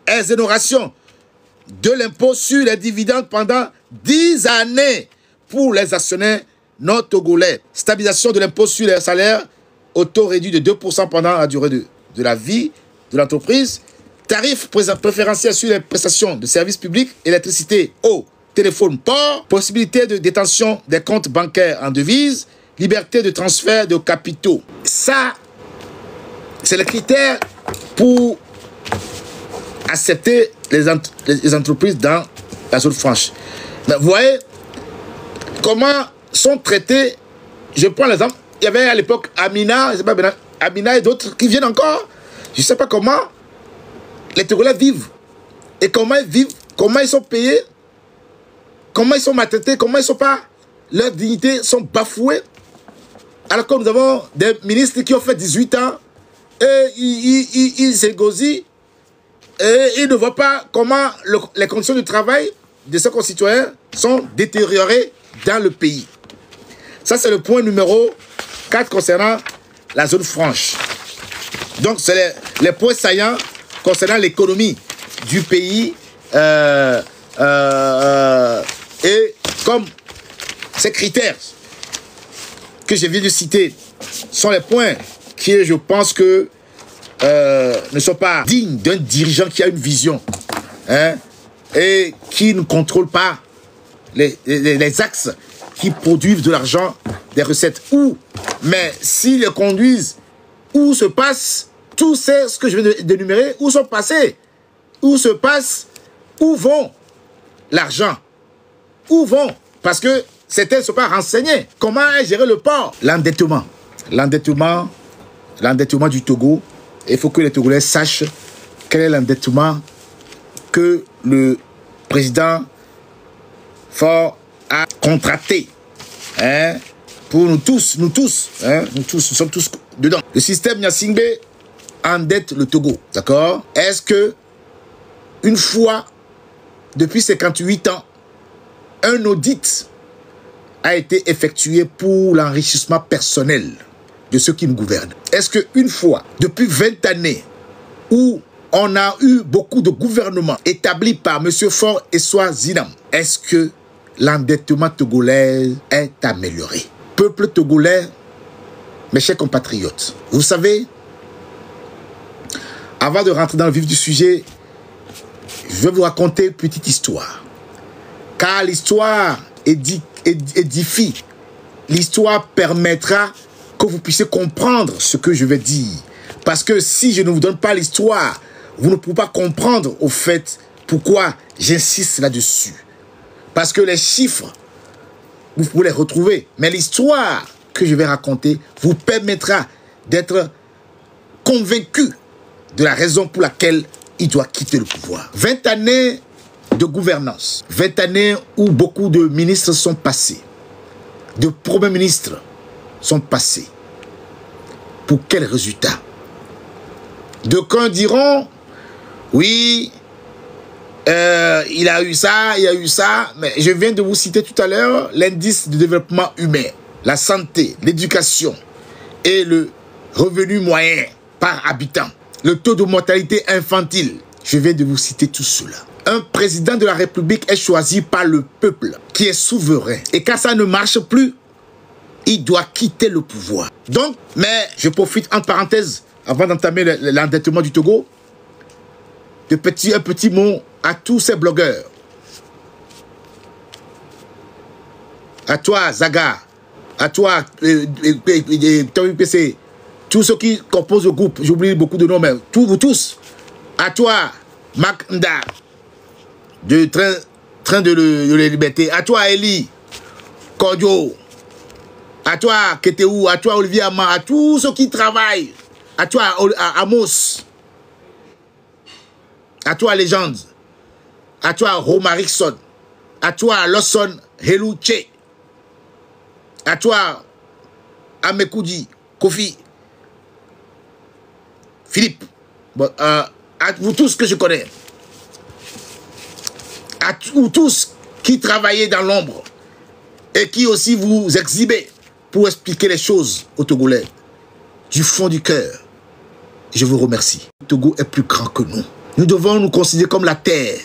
B: Exonération de l'impôt sur les dividendes pendant 10 années pour les actionnaires non togolais. Stabilisation de l'impôt sur les salaires au taux réduit de 2% pendant la durée de la vie de l'entreprise. Tarifs préférentiels sur les prestations de services publics, électricité, eau, téléphone, port. Possibilité de détention des comptes bancaires en devises. Liberté de transfert de capitaux. Ça, c'est le critère pour accepter les entreprises dans la zone franche. Mais vous voyez comment sont traités. Je prends l'exemple, il y avait à l'époque Amina, je sais pas, Amina et d'autres qui viennent encore. Je ne sais pas comment les Togolais vivent. Et comment ils vivent, comment ils sont payés, comment ils sont maltraités, comment ils sont pas, leurs dignités sont bafouées. Alors que nous avons des ministres qui ont fait 18 ans et il s'égosille et il ne voit pas comment les conditions de travail de ses concitoyens sont détériorées dans le pays. Ça, c'est le point numéro 4 concernant la zone franche. Donc, c'est les points saillants concernant l'économie du pays. Et comme ces critères que je viens de citer sont les points qui, je pense que ne sont pas dignes d'un dirigeant qui a une vision, hein, et qui ne contrôle pas les axes qui produisent de l'argent, des recettes. Mais s'ils les conduisent, où se passe tout ce que je viens d'énumérer, où sont passés, où se passe, où vont l'argent, où vont, parce que certains ne sont pas renseignés. Comment gérer le port? L'endettement. L'endettement du Togo. Il faut que les Togolais sachent quel est l'endettement que le président Faure a contracté. Hein, pour nous tous, nous sommes tous dedans. Le système Gnassingbé endette le Togo, d'accord? Est-ce que, une fois, depuis 58 ans, un audit a été effectué pour l'enrichissement personnel de ceux qui nous gouvernent? Est-ce qu'une fois, depuis 20 années, où on a eu beaucoup de gouvernements établis par M. Faure et Zinam, est-ce que l'endettement togolais est amélioré? Peuple togolais, mes chers compatriotes, vous savez, avant de rentrer dans le vif du sujet, je vais vous raconter une petite histoire. Car l'histoire édifie. L'histoire permettra que vous puissiez comprendre ce que je vais dire. Parce que si je ne vous donne pas l'histoire, vous ne pouvez pas comprendre au fait pourquoi j'insiste là-dessus. Parce que les chiffres, vous pouvez les retrouver. Mais l'histoire que je vais raconter vous permettra d'être convaincu de la raison pour laquelle il doit quitter le pouvoir. 20 années de gouvernance. 20 années où beaucoup de ministres sont passés. De premiers ministres sont passés. Pour quel résultat? D'aucuns diront, oui, il a eu ça, mais je viens de vous citer tout à l'heure l'indice de développement humain, la santé, l'éducation et le revenu moyen par habitant, le taux de mortalité infantile. Je viens de vous citer tout cela. Un président de la République est choisi par le peuple qui est souverain. Et quand ça ne marche plus, il doit quitter le pouvoir. Donc, mais je profite en parenthèse, avant d'entamer l'endettement du Togo, un petit mot à tous ces blogueurs. À toi, Zaga. À toi, PC. Tous ceux qui composent le groupe. J'oublie beaucoup de noms, mais vous tous. À toi, Mac Nda. De train de la liberté. À toi, Eli. Kordio. À toi, Keteou. À toi, Olivier Ama. À tous ceux qui travaillent. À toi, Amos. À toi, Légende. À toi, Romarikson. À toi, Lawson Helouche. À toi, Amekoudi, Kofi, Philippe. Bon, à vous tous que je connais. À vous tous qui travaillez dans l'ombre et qui aussi vous exhibez pour expliquer les choses aux Togolais. Du fond du cœur, je vous remercie. Le Togo est plus grand que nous. Nous devons nous considérer comme la terre.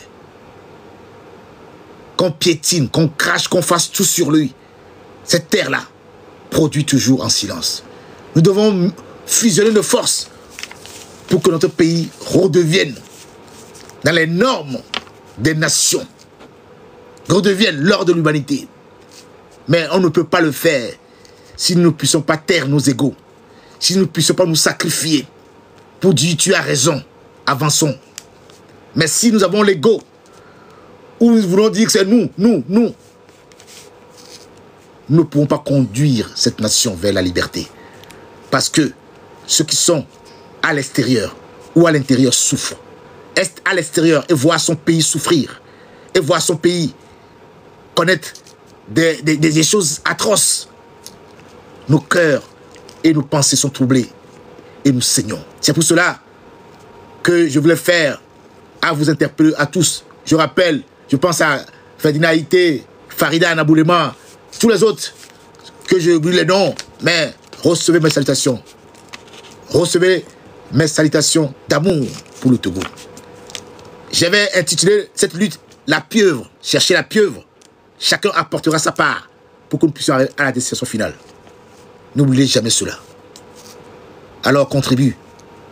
B: Qu'on piétine, qu'on crache, qu'on fasse tout sur lui. Cette terre-là produit toujours en silence. Nous devons fusionner nos forces pour que notre pays redevienne dans les normes des nations, redevienne l'ordre de l'humanité. Mais on ne peut pas le faire si nous ne puissions pas taire nos égos, si nous ne puissions pas nous sacrifier pour dire tu as raison, avançons. Mais si nous avons l'ego, où nous voulons dire que c'est nous ne pouvons pas conduire cette nation vers la liberté. Parce que ceux qui sont à l'extérieur ou à l'intérieur souffrent. Est à l'extérieur et voient son pays souffrir. Et voient son pays connaître des choses atroces. Nos cœurs et nos pensées sont troublés. et nous saignons. C'est pour cela que je voulais faire à vous interpeller à tous. Je rappelle, je pense à Ferdinand Haïté, Farida Anaboulema, tous les autres que je oublie les noms, mais recevez mes salutations. Recevez mes salutations d'amour pour le Togo. J'avais intitulé cette lutte la pieuvre. Cherchez la pieuvre. Chacun apportera sa part pour que nous puissions arriver à la destination finale. N'oubliez jamais cela. Alors contribue,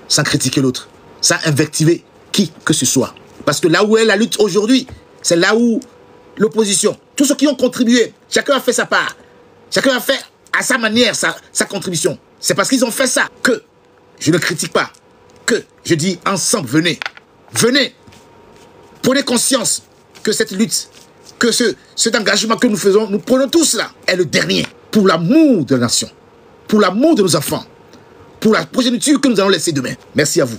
B: sans critiquer l'autre, sans invectiver qui que ce soit. Parce que là où est la lutte aujourd'hui, c'est là où l'opposition, tous ceux qui ont contribué, chacun a fait sa part. Chacun a fait à sa manière sa contribution. C'est parce qu'ils ont fait ça que je ne critique pas, que je dis ensemble, venez, venez, prenez conscience que cette lutte, que cet engagement que nous faisons, nous prenons tous là, est le dernier pour l'amour de la nation, pour l'amour de nos enfants, pour la progéniture que nous allons laisser demain. Merci à vous.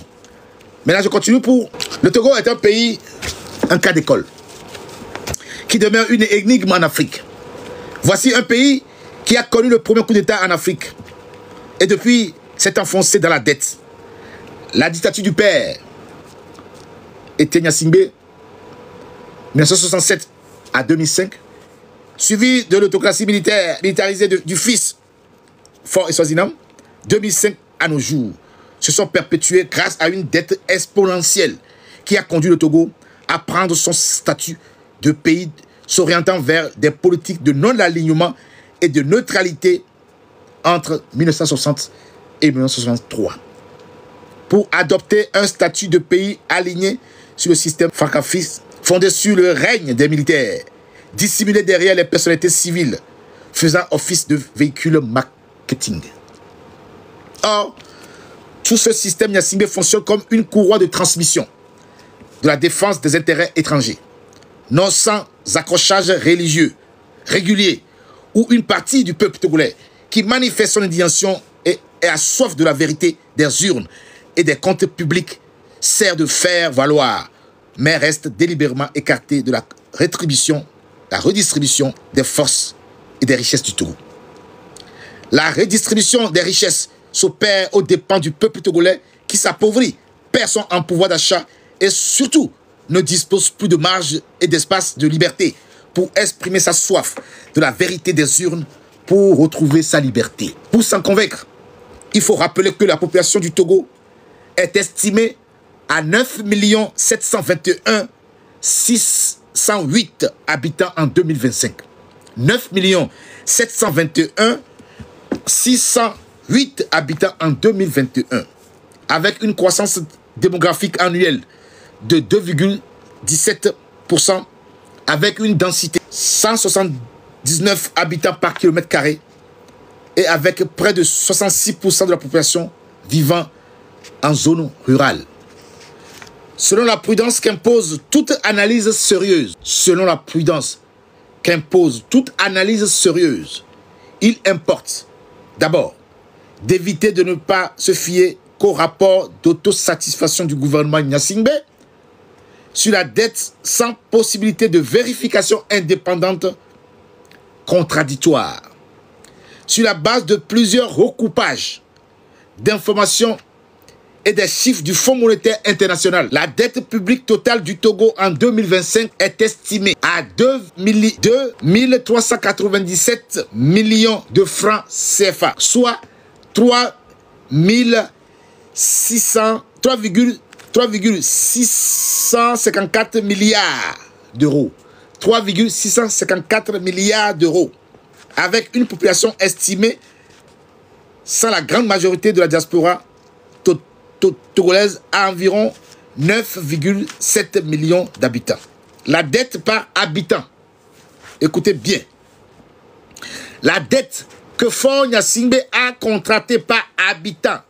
B: Maintenant, je continue pour... Le Togo est un pays, un cas d'école, qui demeure une énigme en Afrique. Voici un pays qui a connu le premier coup d'État en Afrique et depuis s'est enfoncé dans la dette. La dictature du père était Gnassingbé, 1967 à 2005, suivi de l'autocratie militarisée du fils, Faure et Swaziland, 2005 à nos jours, se sont perpétués grâce à une dette exponentielle qui a conduit le Togo à prendre son statut de pays s'orientant vers des politiques de non-alignement et de neutralité entre 1960 et 1963. Pour adopter un statut de pays aligné sur le système francafiste, fondé sur le règne des militaires, dissimulé derrière les personnalités civiles, faisant office de véhicule marketing. Or, tout ce système Gnassingbé fonctionne comme une courroie de transmission de la défense des intérêts étrangers, non sans accrochage religieux, régulier, ou une partie du peuple togolais qui manifeste son indignation et a soif de la vérité des urnes et des comptes publics sert de faire valoir, mais reste délibérément écarté de la redistribution des forces et des richesses du Togo. La redistribution des richesses s'opère aux dépens du peuple togolais qui s'appauvrit, perd son pouvoir d'achat et surtout ne dispose plus de marge et d'espace de liberté pour exprimer sa soif de la vérité des urnes pour retrouver sa liberté. Pour s'en convaincre, il faut rappeler que la population du Togo est estimée à 9 721 608 habitants en 2025. 9 721 608 habitants en 2021, avec une croissance démographique annuelle de 2,17%, avec une densité 179 habitants par kilomètre carré et avec près de 66% de la population vivant en zone rurale. Selon la prudence qu'impose toute analyse sérieuse, il importe d'abord d'éviter de ne pas se fier qu'au rapport d'autosatisfaction du gouvernement Gnassingbé sur la dette sans possibilité de vérification indépendante contradictoire. Sur la base de plusieurs recoupages d'informations et des chiffres du Fonds monétaire international, la dette publique totale du Togo en 2025 est estimée à 2 397 millions de francs CFA, soit 3,654 milliards d'euros. 3,654 milliards d'euros. Avec une population estimée, sans la grande majorité de la diaspora togolaise, à environ 9,7 millions d'habitants. La dette par habitant, écoutez bien, la dette que Faure Gnassingbé a contractée par habitant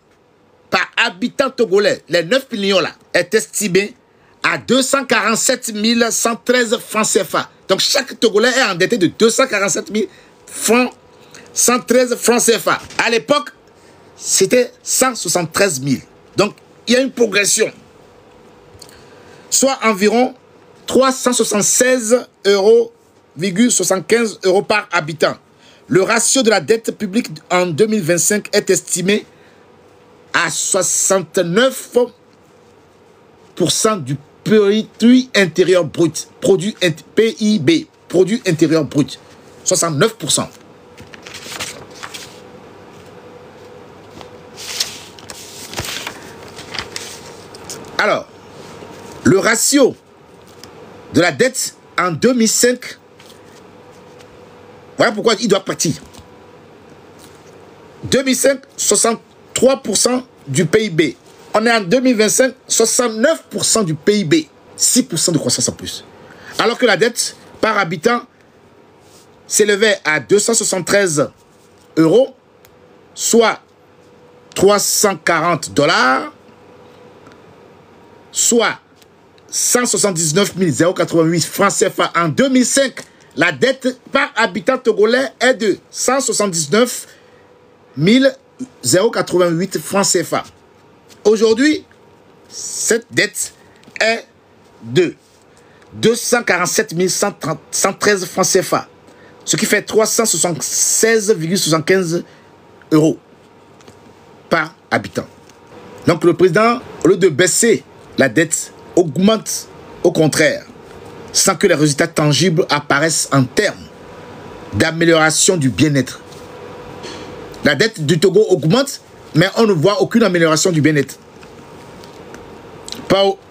B: togolais, les 9 millions là, est estimée à 247 113 francs CFA. Donc chaque Togolais est endetté de 247 113 francs CFA. À l'époque, c'était 173 000. Donc, il y a une progression. Soit environ 376,75 € par habitant. Le ratio de la dette publique en 2025 est estimé à 69% du produit intérieur brut. PIB, produit intérieur brut. 69%. Alors, le ratio de la dette en 2005, voilà pourquoi il doit partir. 2005, 63% du PIB. On est en 2025, 69% du PIB. 6% de croissance en plus. Alors que la dette par habitant s'élevait à 273 €, soit 340 $, soit 179 088 francs CFA en 2005. La dette par habitant togolais est de 179 088 francs CFA. Aujourd'hui, cette dette est de 247 113 francs CFA, ce qui fait 376,75 € par habitant. Donc le président, au lieu de baisser la dette, augmente au contraire, sans que les résultats tangibles apparaissent en termes d'amélioration du bien-être. La dette du Togo augmente, mais on ne voit aucune amélioration du bien-être.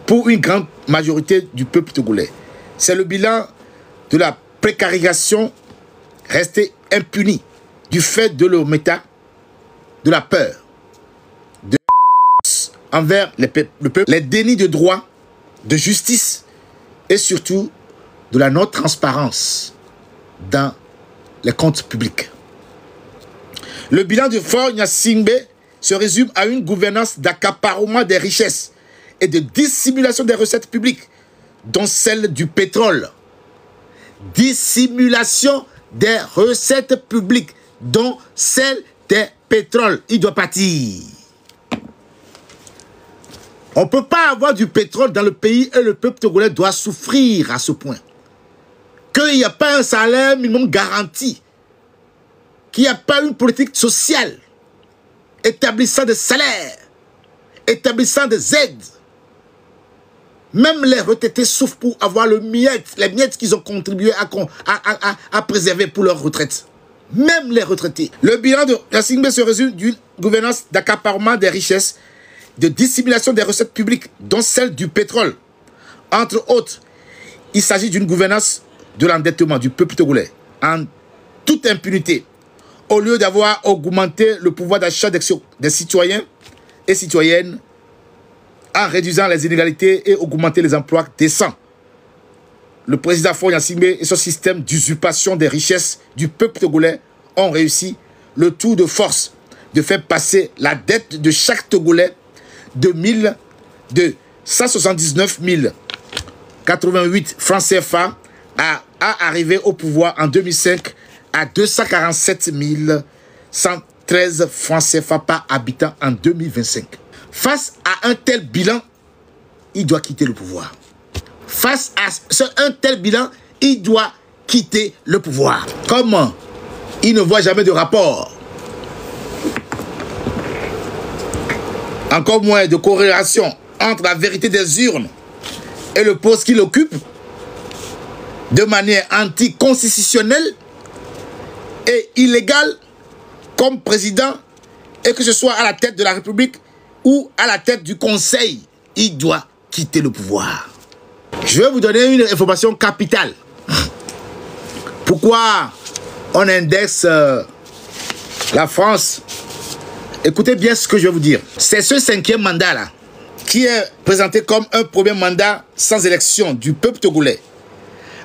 B: Pour une grande majorité du peuple togolais. C'est le bilan de la précarisation restée impunie du fait de l'omerta, de la peur, de envers le peuple, les dénis de droit, de justice et surtout de la non-transparence dans les comptes publics. Le bilan de Faure Gnassingbé se résume à une gouvernance d'accaparement des richesses et de dissimulation des recettes publiques, dont celle du pétrole. Dissimulation des recettes publiques, dont celle des pétroles. Il doit partir. On ne peut pas avoir du pétrole dans le pays et le peuple togolais doit souffrir à ce point. Qu'il n'y a pas un salaire minimum garanti. Qu'il n'y a pas une politique sociale établissant des salaires, établissant des aides. Même les retraités souffrent pour avoir les miettes qu'ils ont contribué à préserver pour leur retraite. Même les retraités. Le bilan de Gnassingbé se résume d'une gouvernance d'accaparement des richesses, de dissimulation des recettes publiques, dont celle du pétrole. Entre autres, il s'agit d'une gouvernance de l'endettement du peuple togolais, en toute impunité. Au lieu d'avoir augmenté le pouvoir d'achat des citoyens et citoyennes, en réduisant les inégalités et augmenter les emplois décents. Le président Faure Gnassingbé et son système d'usurpation des richesses du peuple togolais ont réussi le tour de force de faire passer la dette de chaque Togolais de 179 088 francs CFA à arriver au pouvoir en 2005 à 247 113 francs CFA par habitant en 2025. Face à un tel bilan, il doit quitter le pouvoir. Face à un tel bilan, il doit quitter le pouvoir. Comment? Il ne voit jamais de rapport. Encore moins de corrélation entre la vérité des urnes et le poste qu'il occupe de manière anticonstitutionnelle et illégale comme président, et que ce soit à la tête de la République ou à la tête du Conseil, il doit quitter le pouvoir. Je vais vous donner une information capitale. Pourquoi on indexe la France? Écoutez bien ce que je vais vous dire. C'est ce 5e mandat-là qui est présenté comme un premier mandat sans élection du peuple togolais,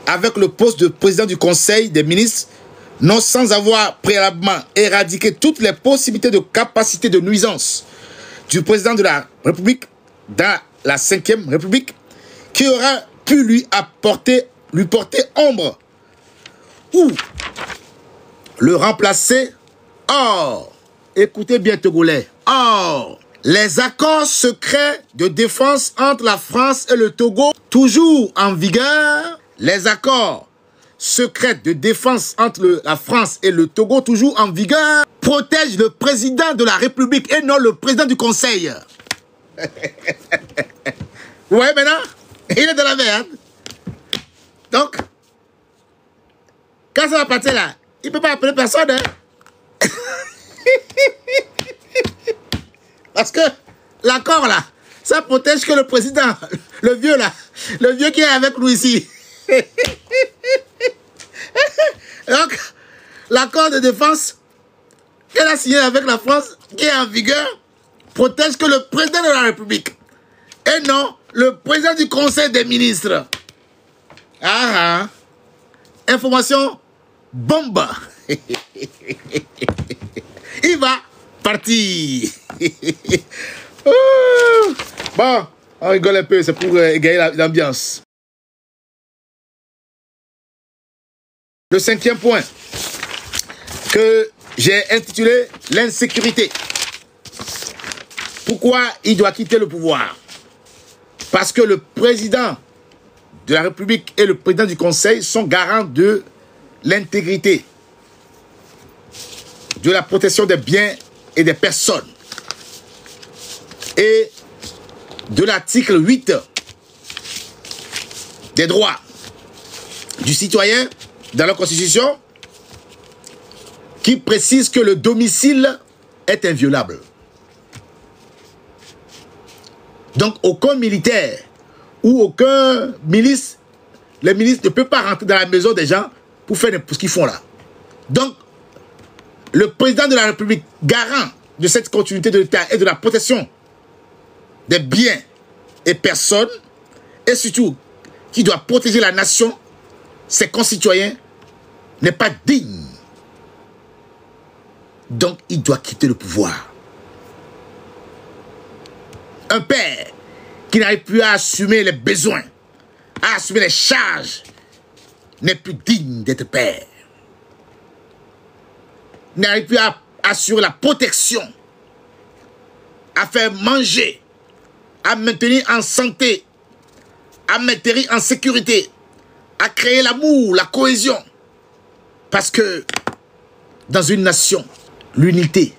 B: avec le poste de président du Conseil des ministres, non sans avoir préalablement éradiqué toutes les possibilités de capacité de nuisance du président de la République dans la 5e République, qui aura pu lui porter ombre ou le remplacer. Or, écoutez bien Togolais, or, les accords secrets de défense entre la France et le Togo, toujours en vigueur, les accords secrets de défense entre la France et le Togo, toujours en vigueur, protège le président de la République et non le président du Conseil. Vous voyez maintenant? Il est dans la merde. Donc, quand ça va partir là, il ne peut pas appeler personne. Hein? Parce que l'accord là, ça protège que le président, le vieux là, le vieux qui est avec nous ici. Donc, l'accord de défense qu'elle a signé avec la France, qui est en vigueur, protège que le président de la République et non le président du Conseil des ministres. Ah, information bombe. Il va partir. Bon, on rigole un peu, c'est pour égayer l'ambiance. Le 5e point que j'ai intitulé l'insécurité. Pourquoi il doit quitter le pouvoir? Parce que le président de la République et le président du Conseil sont garants de l'intégrité, de la protection des biens et des personnes et de l'article 8 des droits du citoyen dans la Constitution qui précise que le domicile est inviolable. Donc aucun militaire ou aucun milice, les milices ne peuvent pas rentrer dans la maison des gens pour faire ce qu'ils font là. Donc le président de la République, garant de cette continuité de l'État et de la protection des biens et personnes, et surtout qui doit protéger la nation, ses concitoyens, n'est pas digne. Donc il doit quitter le pouvoir. Un père qui n'arrive plus à assumer les besoins, à assumer les charges, n'est plus digne d'être père. N'arrive plus à assurer la protection, à faire manger, à maintenir en santé, à maintenir en sécurité, à créer l'amour, la cohésion. Parce que dans une nation, l'unité,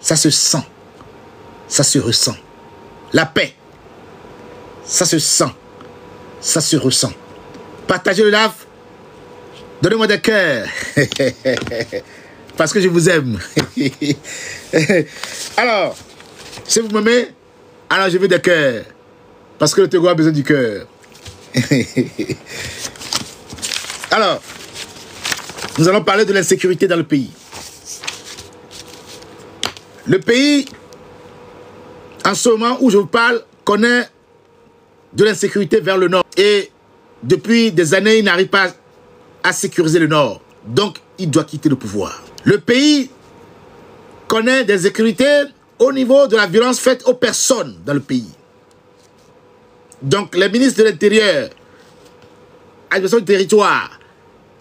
B: ça se sent, ça se ressent. La paix, ça se sent, ça se ressent. Partagez le live, donnez-moi des cœurs. Parce que je vous aime. Alors, si vous m'aimez, alors je veux des cœurs. Parce que le Togo a besoin du cœur. Alors, nous allons parler de l'insécurité dans le pays. Le pays, en ce moment où je vous parle, connaît de l'insécurité vers le nord. Et depuis des années, il n'arrive pas à sécuriser le nord. Donc, il doit quitter le pouvoir. Le pays connaît des insécurités au niveau de la violence faite aux personnes dans le pays. Donc, les ministres de l'Intérieur, administration du territoire,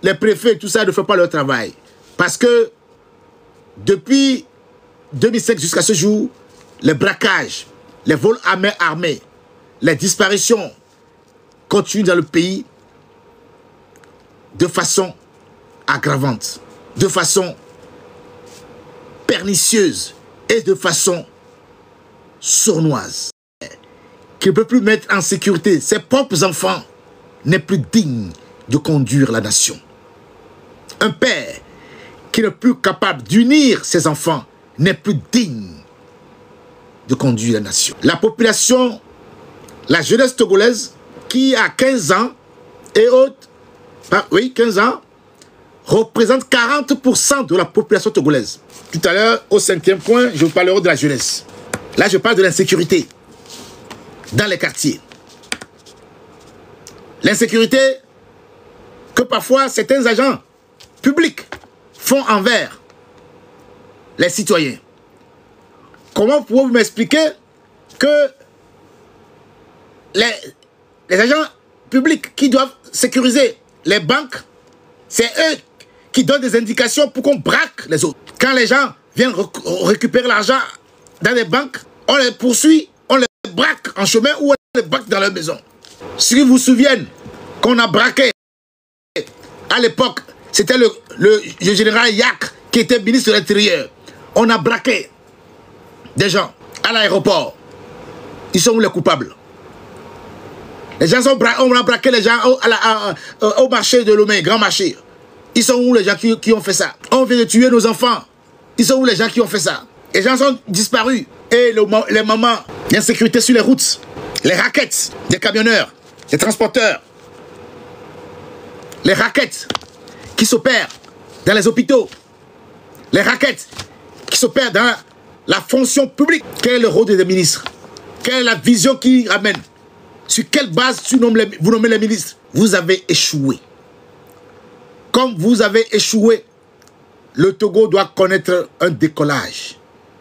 B: les préfets, tout ça ne font pas leur travail. Parce que depuis 2005 jusqu'à ce jour, les braquages, les vols à main armée, les disparitions continuent dans le pays de façon aggravante, de façon pernicieuse et de façon sournoise. Qui ne peut plus mettre en sécurité ses propres enfants n'est plus digne de conduire la nation. Un père qui n'est plus capable d'unir ses enfants n'est plus digne de conduire la nation. La population, la jeunesse togolaise, qui a 15 ans et autres, oui, 15 ans, représente 40% de la population togolaise. Tout à l'heure, au 5e point, je vous parlerai de la jeunesse. Là, je parle de l'insécurité dans les quartiers. L'insécurité que parfois certains agents publics font envers les citoyens. Comment pouvez-vous m'expliquer que les agents publics qui doivent sécuriser les banques, c'est eux qui donnent des indications pour qu'on braque les autres. Quand les gens viennent récupérer l'argent dans les banques, on les poursuit, on les braque en chemin ou on les braque dans leur maison. Si vous vous souvenez qu'on a braqué à l'époque, c'était le général Yak qui était ministre de l'Intérieur, on a braqué des gens à l'aéroport. Ils sont où les coupables? Les gens on a braqué les gens au marché de Lomé, grand marché. Ils sont où les gens qui ont fait ça? On vient de tuer nos enfants. Ils sont où les gens qui ont fait ça? Les gens sont disparus. Et les mamans, l'insécurité sur les routes, les raquettes des camionneurs, des transporteurs, les raquettes qui s'opèrent dans les hôpitaux, les raquettes qui s'opèrent dans la fonction publique. Quel est le rôle des ministres? Quelle est la vision qu'ils ramènent? Sur quelle base vous nommez les ministres? Vous avez échoué. Comme vous avez échoué, le Togo doit connaître un décollage.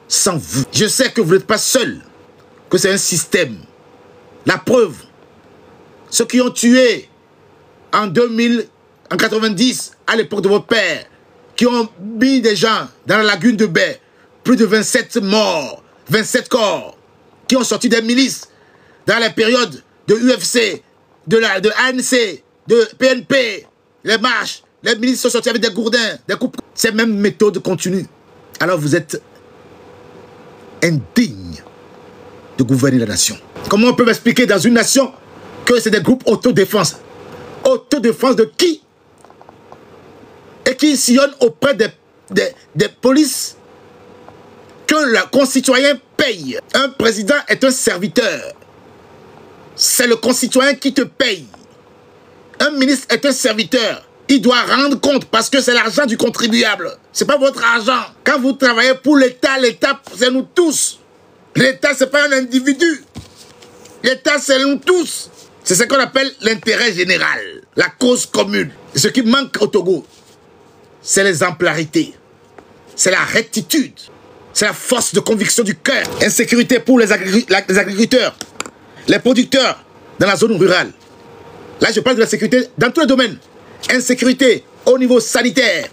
B: Sans vous. Je sais que vous n'êtes pas seul, que c'est un système. La preuve, ceux qui ont tué en 90, à l'époque de votre père, qui ont mis des gens dans la lagune de Baie, plus de 27 morts, 27 corps, qui ont sorti des milices dans les périodes de UFC, de ANC, de PNP, les marches, les milices sont sortis avec des gourdins, des coupes. Ces mêmes méthodes continuent. Alors vous êtes indigne de gouverner la nation. Comment on peut m'expliquer dans une nation que c'est des groupes autodéfense? Autodéfense de qui? Et qui sillonnent auprès des polices que le concitoyen paye. Un président est un serviteur. C'est le concitoyen qui te paye. Un ministre est un serviteur. Il doit rendre compte parce que c'est l'argent du contribuable. Ce n'est pas votre argent. Quand vous travaillez pour l'État, l'État, c'est nous tous. L'État, ce n'est pas un individu. L'État, c'est nous tous. C'est ce qu'on appelle l'intérêt général, la cause commune. Et ce qui manque au Togo, c'est l'exemplarité, c'est la rectitude, c'est la force de conviction du cœur. Insécurité pour les agriculteurs, les producteurs dans la zone rurale. Là, je parle de la sécurité dans tous les domaines. Insécurité au niveau sanitaire.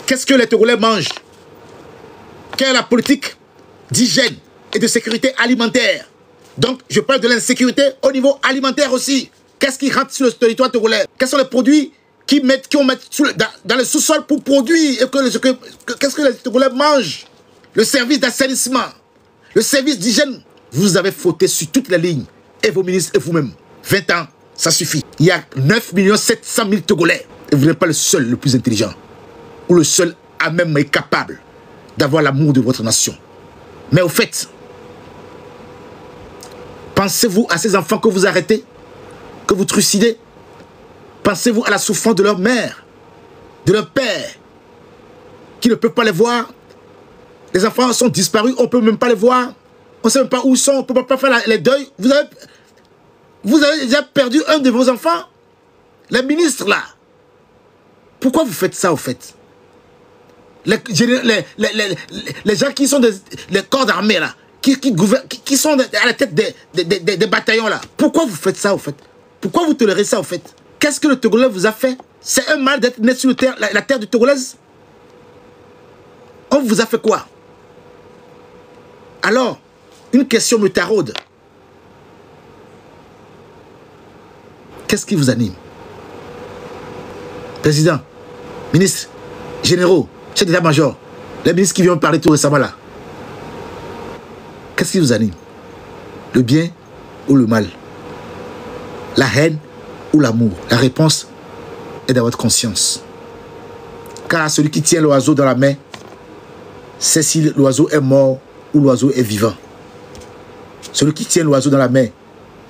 B: Qu'est-ce que les Togolais mangent? Quelle est la politique d'hygiène et de sécurité alimentaire? Donc, je parle de l'insécurité au niveau alimentaire aussi. Qu'est-ce qui rentre sur le territoire togolais? Quels sont les produits qu'on met dans le sous-sol pour produire? Qu'est-ce que les Togolais mangent? Le service d'assainissement, le service d'hygiène. Vous avez fauté sur toutes les lignes. Et vos ministres et vous-même. 20 ans, ça suffit. Il y a 9 700 000 Togolais. Et vous n'êtes pas le seul, le plus intelligent. Ou le seul à même et capable d'avoir l'amour de votre nation. Mais au fait, pensez-vous à ces enfants que vous arrêtez, que vous trucidez? Pensez-vous à la souffrance de leur mère, de leur père, qui ne peut pas les voir? Les enfants sont disparus, on ne peut même pas les voir. On ne sait même pas où ils sont, on ne peut pas faire les deuils. Vous avez déjà perdu un de vos enfants? Les ministres, là. Pourquoi vous faites ça, au fait? Les gens qui sont les corps d'armée, là, qui sont à la tête des bataillons, là. Pourquoi vous faites ça, au fait? Pourquoi vous tolérez ça, au fait? Qu'est-ce que le Togolais vous a fait? C'est un mal d'être né sur la terre du Togolaise? On vous a fait quoi? Alors, une question me taraude. Qu'est-ce qui vous anime? Président, ministre, généraux, chef d'état-major, les ministres qui viennent parler tout récemment là. Qu'est-ce qui vous anime? Le bien ou le mal? La haine ou l'amour? La réponse est dans votre conscience. Car celui qui tient l'oiseau dans la main, c'est si l'oiseau est mort ou l'oiseau est vivant. Celui qui tient l'oiseau dans la main,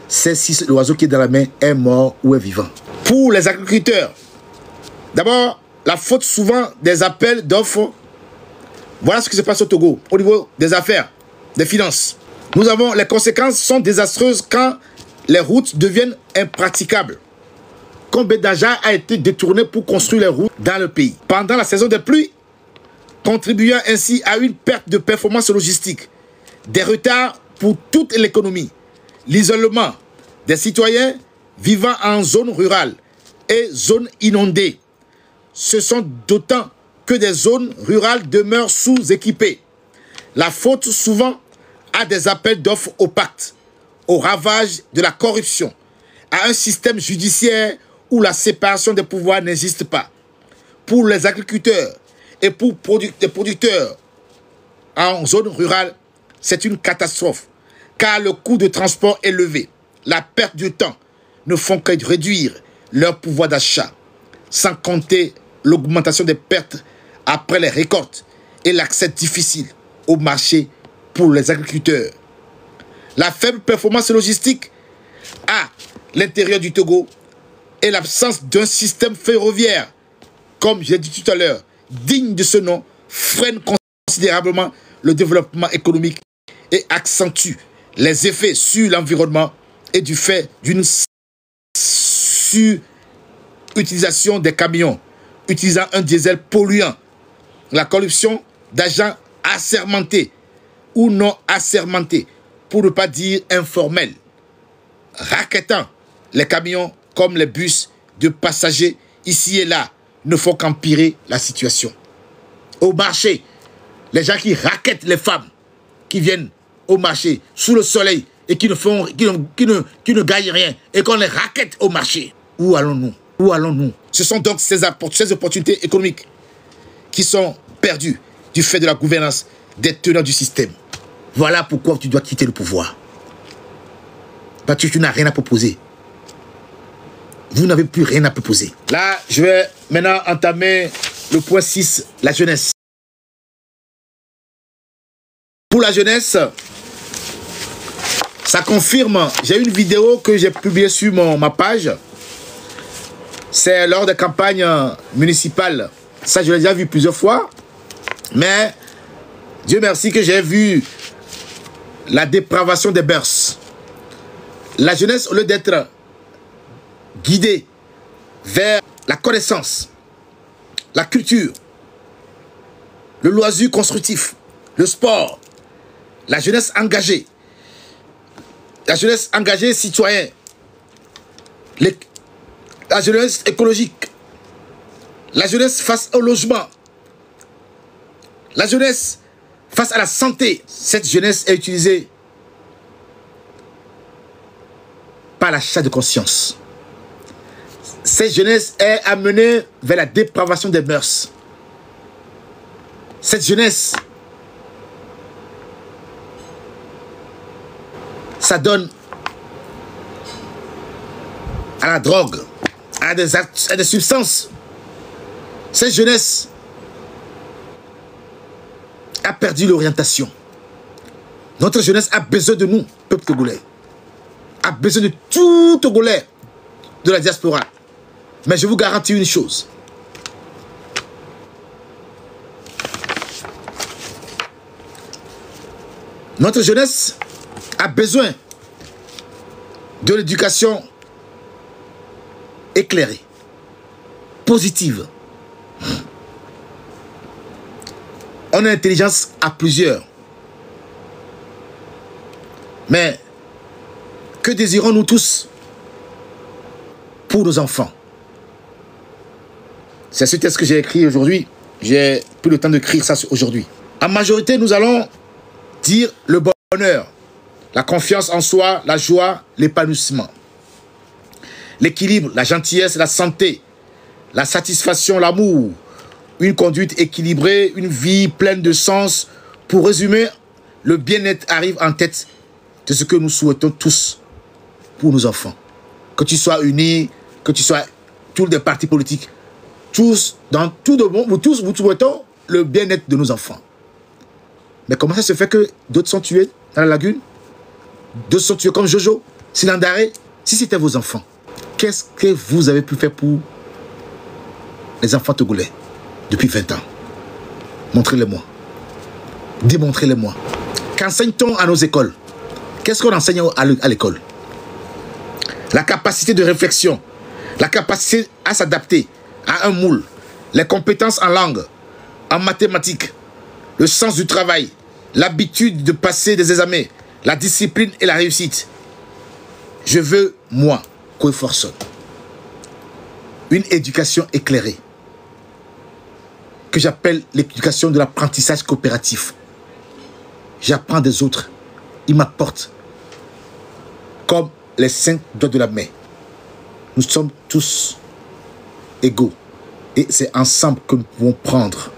B: c'est si l'oiseau qui est dans la main est mort ou est vivant. Pour les agriculteurs, d'abord, la faute souvent des appels d'offres. Voilà ce qui se passe au Togo, au niveau des affaires, des finances. Les conséquences sont désastreuses quand les routes deviennent impraticables. Combien d'argent a été détourné pour construire les routes dans le pays pendant la saison des pluies, contribuant ainsi à une perte de performance logistique, des retards pour toute l'économie, l'isolement des citoyens vivant en zone rurale et zone inondée. Ce sont d'autant que des zones rurales demeurent sous-équipées. La faute souvent à des appels d'offres opaques, au ravage de la corruption, à un système judiciaire où la séparation des pouvoirs n'existe pas. pour les agriculteurs et pour les producteurs en zone rurale, c'est une catastrophe, car le coût de transport est élevé. La perte de temps ne font que réduire leur pouvoir d'achat, sans compter l'augmentation des pertes après les récoltes et l'accès difficile au marché pour les agriculteurs. La faible performance logistique à l'intérieur du Togo et l'absence d'un système ferroviaire, comme je l'ai dit tout à l'heure, digne de ce nom, freine considérablement le développement économique et accentue les effets sur l'environnement et du fait d'une surutilisation des camions utilisant un diesel polluant, la corruption d'agents assermentés ou non assermentés, pour ne pas dire informels, racketant les camions comme les bus de passagers ici et là, ne font qu'empirer la situation. Au marché, les gens qui rackettent les femmes qui viennent au marché sous le soleil et qui ne gagnent rien et qu'on les rackette au marché. Où allons-nous? Où allons-nous? Ce sont donc ces opportunités économiques qui sont perdues du fait de la gouvernance des tenants du système. Voilà pourquoi tu dois quitter le pouvoir. Parce que tu n'as rien à proposer. Vous n'avez plus rien à proposer. Là, je vais maintenant entamer le point 6, la jeunesse. Pour la jeunesse, ça confirme. J'ai une vidéo que j'ai publiée sur ma page. C'est lors des campagnes municipales. Ça, je l'ai déjà vu plusieurs fois. Mais Dieu merci que j'ai vu la dépravation des mœurs. La jeunesse, au lieu d'être guidée vers la connaissance, la culture, le loisir constructif, le sport, la jeunesse engagée citoyenne, la jeunesse écologique, la jeunesse face au logement, la jeunesse face à la santé. Cette jeunesse est utilisée par l'achat de conscience. Cette jeunesse est amenée vers la dépravation des mœurs. Cette jeunesse s'adonne à la drogue, à des substances. Cette jeunesse a perdu l'orientation. Notre jeunesse a besoin de nous, peuple togolais. A besoin de tout Togolais de la diaspora. Mais je vous garantis une chose. Notre jeunesse a besoin de l'éducation éclairée, positive. On a l'intelligence à plusieurs. Mais que désirons-nous tous pour nos enfants? C'est ce texte que j'ai écrit aujourd'hui. J'ai pris le temps d'écrire ça aujourd'hui. En majorité, nous allons dire le bonheur, la confiance en soi, la joie, l'épanouissement, l'équilibre, la gentillesse, la santé, la satisfaction, l'amour, une conduite équilibrée, une vie pleine de sens. Pour résumer, le bien-être arrive en tête de ce que nous souhaitons tous pour nos enfants. Que tu sois unis, que tu sois tous les partis politiques, tous, dans tout le monde, nous souhaitons le bien-être de nos enfants. Mais comment ça se fait que d'autres sont tués dans la lagune? D'autres sont tués comme Jojo, Silandare. Si c'était vos enfants, qu'est-ce que vous avez pu faire pour les enfants togolais depuis 20 ans? Montrez-les-moi. Démontrez-les-moi. Qu'enseigne-t-on à nos écoles? Qu'est-ce qu'on enseigne à l'école? La capacité de réflexion, la capacité à s'adapter à un moule, les compétences en langue, en mathématiques, le sens du travail, l'habitude de passer des examens, la discipline et la réussite. Je veux, moi, Koé Forson, une éducation éclairée, que j'appelle l'éducation de l'apprentissage coopératif. J'apprends des autres, ils m'apportent comme les 5 doigts de la main. Nous sommes tous égaux Et c'est ensemble que nous pouvons prendre.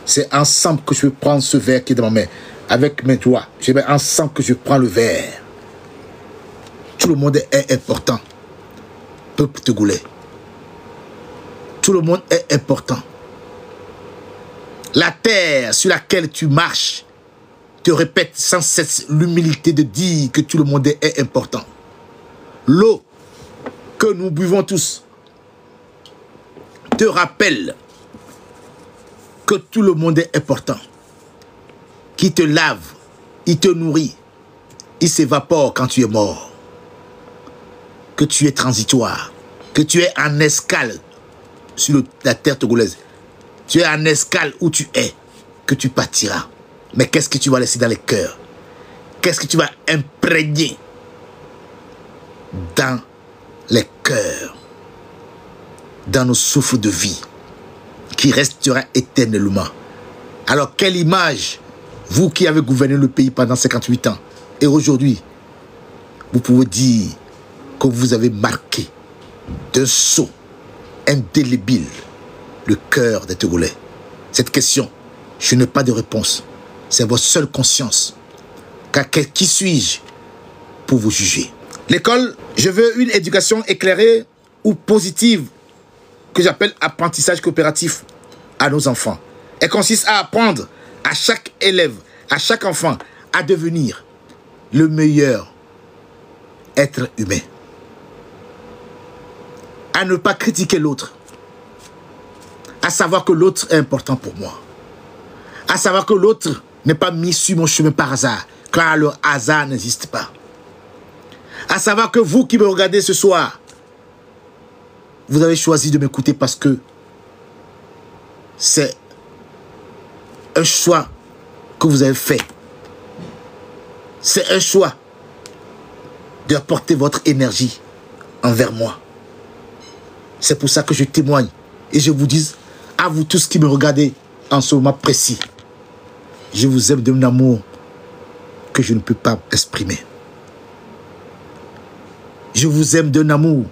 B: C'est ensemble que je vais prendre ce verre qui est dans ma main. Avec mes doigts. C'est ensemble que je prends le verre. Tout le monde est important. Peuple togolais. Tout le monde est important. La terre sur laquelle tu marches te répète sans cesse l'humilité de dire que tout le monde est important. L'eau que nous buvons tous te rappelle que tout le monde est important. Qui te lave, il te nourrit, il s'évapore quand tu es mort. Que tu es transitoire, que tu es en escale sur la terre togolaise. Tu es en escale où tu es, que tu partiras. Mais qu'est-ce que tu vas laisser dans les cœurs? Qu'est-ce que tu vas imprégner dans les cœurs, dans nos souffles de vie, qui restera éternellement? Alors, quelle image, vous qui avez gouverné le pays pendant 58 ans, et aujourd'hui, vous pouvez dire que vous avez marqué d'un sceau indélébile le cœur des Togolais? Cette question, je n'ai pas de réponse. C'est votre seule conscience. Car qui suis-je pour vous juger? L'école, je veux une éducation éclairée ou positive que j'appelle apprentissage coopératif à nos enfants. Elle consiste à apprendre à chaque élève, à chaque enfant, à devenir le meilleur être humain. À ne pas critiquer l'autre. À savoir que l'autre est important pour moi. À savoir que l'autre n'est pas mis sur mon chemin par hasard, car le hasard n'existe pas. À savoir que vous qui me regardez ce soir, vous avez choisi de m'écouter parce que c'est un choix que vous avez fait. C'est un choix d'apporter votre énergie envers moi. C'est pour ça que je témoigne et je vous dis, à vous tous qui me regardez en ce moment précis, je vous aime d'un amour que je ne peux pas exprimer. Je vous aime d'un amour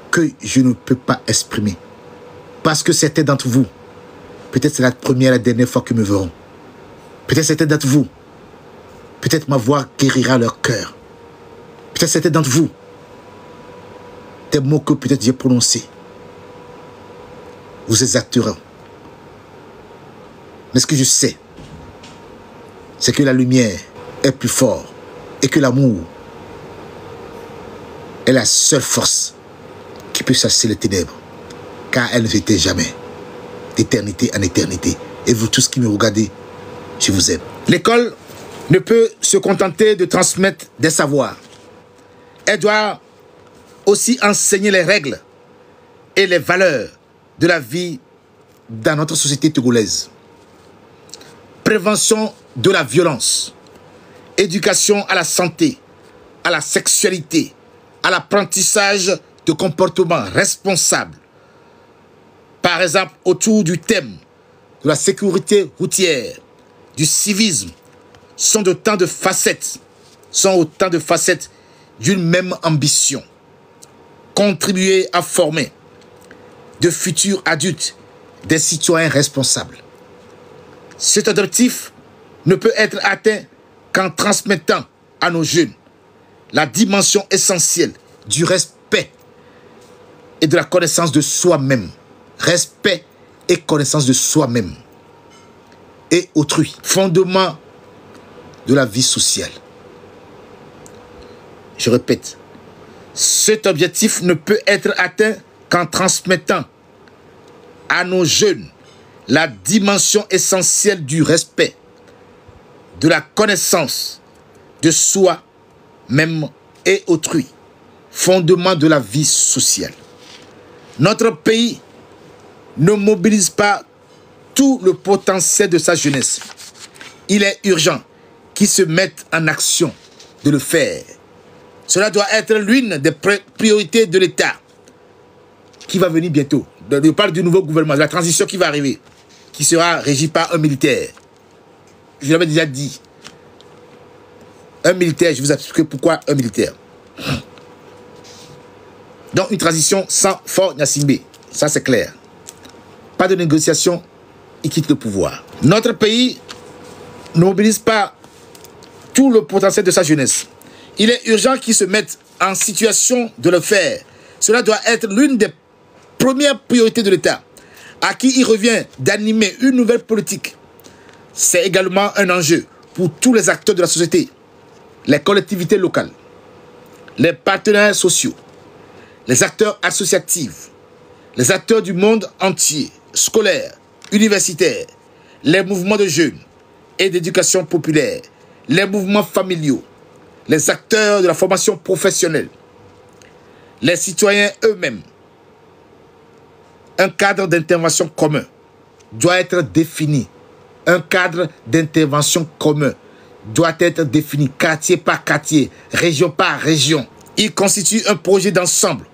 B: que je ne peux pas exprimer. Parce que certains d'entre vous, peut-être c'est la première et la dernière fois qu'ils me verront. Peut-être certains d'entre vous, peut-être ma voix guérira leur cœur. Peut-être certains d'entre vous, des mots que peut-être j'ai prononcés vous exalteront. Mais ce que je sais, c'est que la lumière est plus forte et que l'amour est la seule force qui peut chasser les ténèbres, car elle ne s'éteint jamais, d'éternité en éternité. Et vous tous qui me regardez, je vous aime. L'école ne peut se contenter de transmettre des savoirs. Elle doit aussi enseigner les règles et les valeurs de la vie dans notre société togolaise. Prévention de la violence, éducation à la santé, à la sexualité, à l'apprentissage de comportements responsables. Par exemple, autour du thème de la sécurité routière, du civisme, sont autant de facettes d'une même ambition. Contribuer à former de futurs adultes des citoyens responsables. Cet objectif ne peut être atteint qu'en transmettant à nos jeunes la dimension essentielle du respect et de la connaissance de soi-même. Respect et connaissance de soi-même et autrui, fondement de la vie sociale. Je répète, cet objectif ne peut être atteint qu'en transmettant à nos jeunes la dimension essentielle du respect, de la connaissance de soi-même et autrui, fondement de la vie sociale. Notre pays ne mobilise pas tout le potentiel de sa jeunesse. Il est urgent qu'ils se mettent en action de le faire. Cela doit être l'une des priorités de l'État qui va venir bientôt. Je parle du nouveau gouvernement, de la transition qui va arriver, qui sera régie par un militaire. Je l'avais déjà dit. Un militaire, je vous explique pourquoi un militaire. Donc une transition sans Faure Gnassingbé. Ça, c'est clair. Pas de négociation, il quitte le pouvoir. Notre pays ne mobilise pas tout le potentiel de sa jeunesse. Il est urgent qu'ils se mettent en situation de le faire. Cela doit être l'une des premières priorités de l'État, à qui il revient d'animer une nouvelle politique. C'est également un enjeu pour tous les acteurs de la société, les collectivités locales, les partenaires sociaux, les acteurs associatifs, les acteurs du monde entier, scolaires, universitaires, les mouvements de jeunes et d'éducation populaire, les mouvements familiaux, les acteurs de la formation professionnelle, les citoyens eux-mêmes. Un cadre d'intervention commun doit être défini. Un cadre d'intervention commun doit être défini quartier par quartier, région par région. Il constitue un projet d'ensemble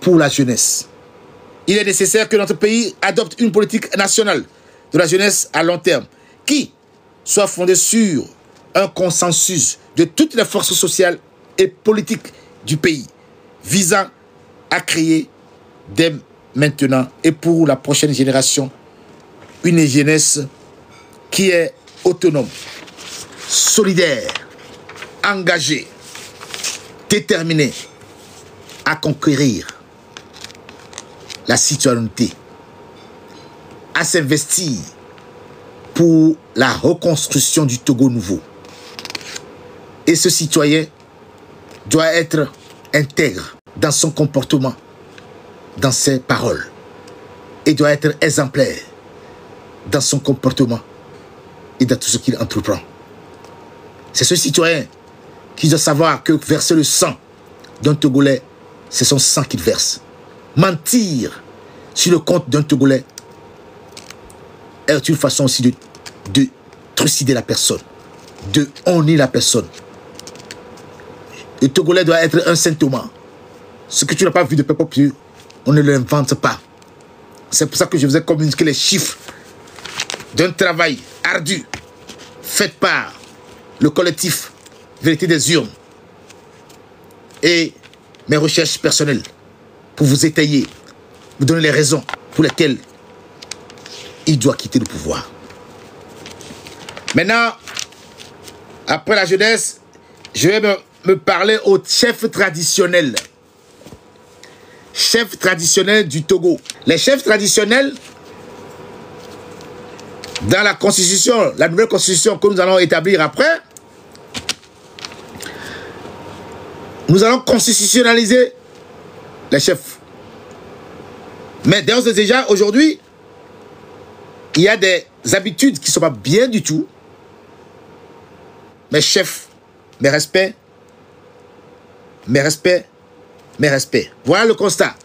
B: pour la jeunesse. Il est nécessaire que notre pays adopte une politique nationale de la jeunesse à long terme qui soit fondée sur un consensus de toutes les forces sociales et politiques du pays visant à créer dès maintenant et pour la prochaine génération une jeunesse qui est autonome, solidaire, engagée, déterminée à conquérir la citoyenneté, à s'investir pour la reconstruction du Togo nouveau. Et ce citoyen doit être intègre dans son comportement, dans ses paroles, et doit être exemplaire dans son comportement et dans tout ce qu'il entreprend. C'est ce citoyen qui doit savoir que verser le sang d'un Togolais, c'est son sang qu'il verse. Mentir sur le compte d'un Togolais est une façon aussi de trucider la personne, de honner la personne. Le Togolais doit être un Saint Thomas. Ce que tu n'as pas vu de Peuple Pieux, on ne l'invente pas. C'est pour ça que je vous ai communiqué les chiffres d'un travail ardu fait par le collectif Vérité des Urnes et mes recherches personnelles pour vous étayer, vous donner les raisons pour lesquelles il doit quitter le pouvoir. Maintenant, après la jeunesse, je vais me parler aux chefs traditionnels. Chefs traditionnels du Togo. Les chefs traditionnels, dans la constitution, la nouvelle constitution que nous allons établir après, nous allons constitutionnaliser les chefs. Mais d'ores et déjà, aujourd'hui, il y a des habitudes qui ne sont pas bien du tout. Mes chefs, mes respects, mes respects, mes respects. Voilà le constat.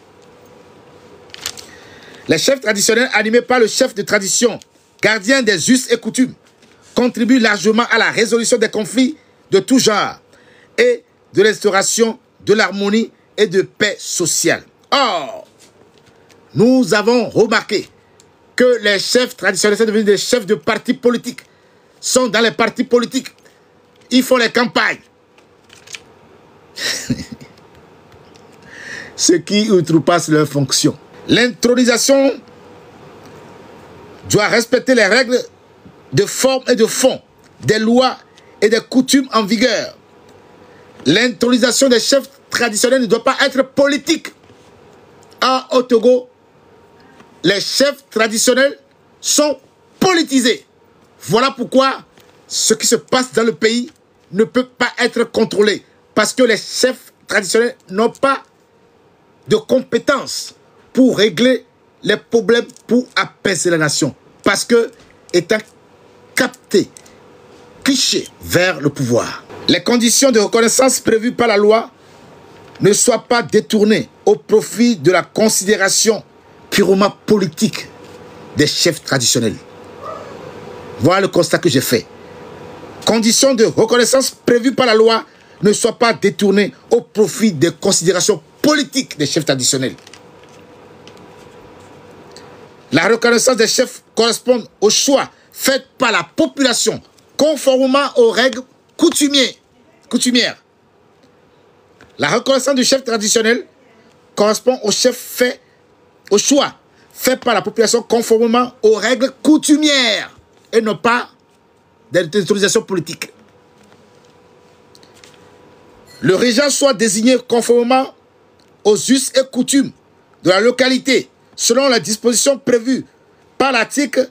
B: Les chefs traditionnels animés par le chef de tradition, gardien des us et coutumes, contribuent largement à la résolution des conflits de tout genre et de l'instauration de l'harmonie et de paix sociale. Or, nous avons remarqué que les chefs traditionnels sont devenus des chefs de partis politiques, sont dans les partis politiques, ils font les campagnes. Ce qui outrepasse leur fonction. L'intronisation doit respecter les règles de forme et de fond, des lois et des coutumes en vigueur. L'intronisation des chefs traditionnels ne doit pas être politique. Au Togo, les chefs traditionnels sont politisés. Voilà pourquoi ce qui se passe dans le pays ne peut pas être contrôlé. Parce que les chefs traditionnels n'ont pas de compétences pour régler les problèmes, pour apaiser la nation. Parce que, étant captés, clichés vers le pouvoir, les conditions de reconnaissance prévues par la loi ne soient pas détournées au profit de la considération purement politique des chefs traditionnels. Voilà le constat que j'ai fait. Conditions de reconnaissance prévues par la loi ne soient pas détournées au profit des considérations politiques des chefs traditionnels. La reconnaissance des chefs correspond au choix fait par la population conformément aux règles coutumières. La reconnaissance du chef traditionnel correspond au chef fait au choix fait par la population conformément aux règles coutumières et non pas d'autorisation politique. Le régent soit désigné conformément aux us et coutumes de la localité selon les dispositions prévues par l'article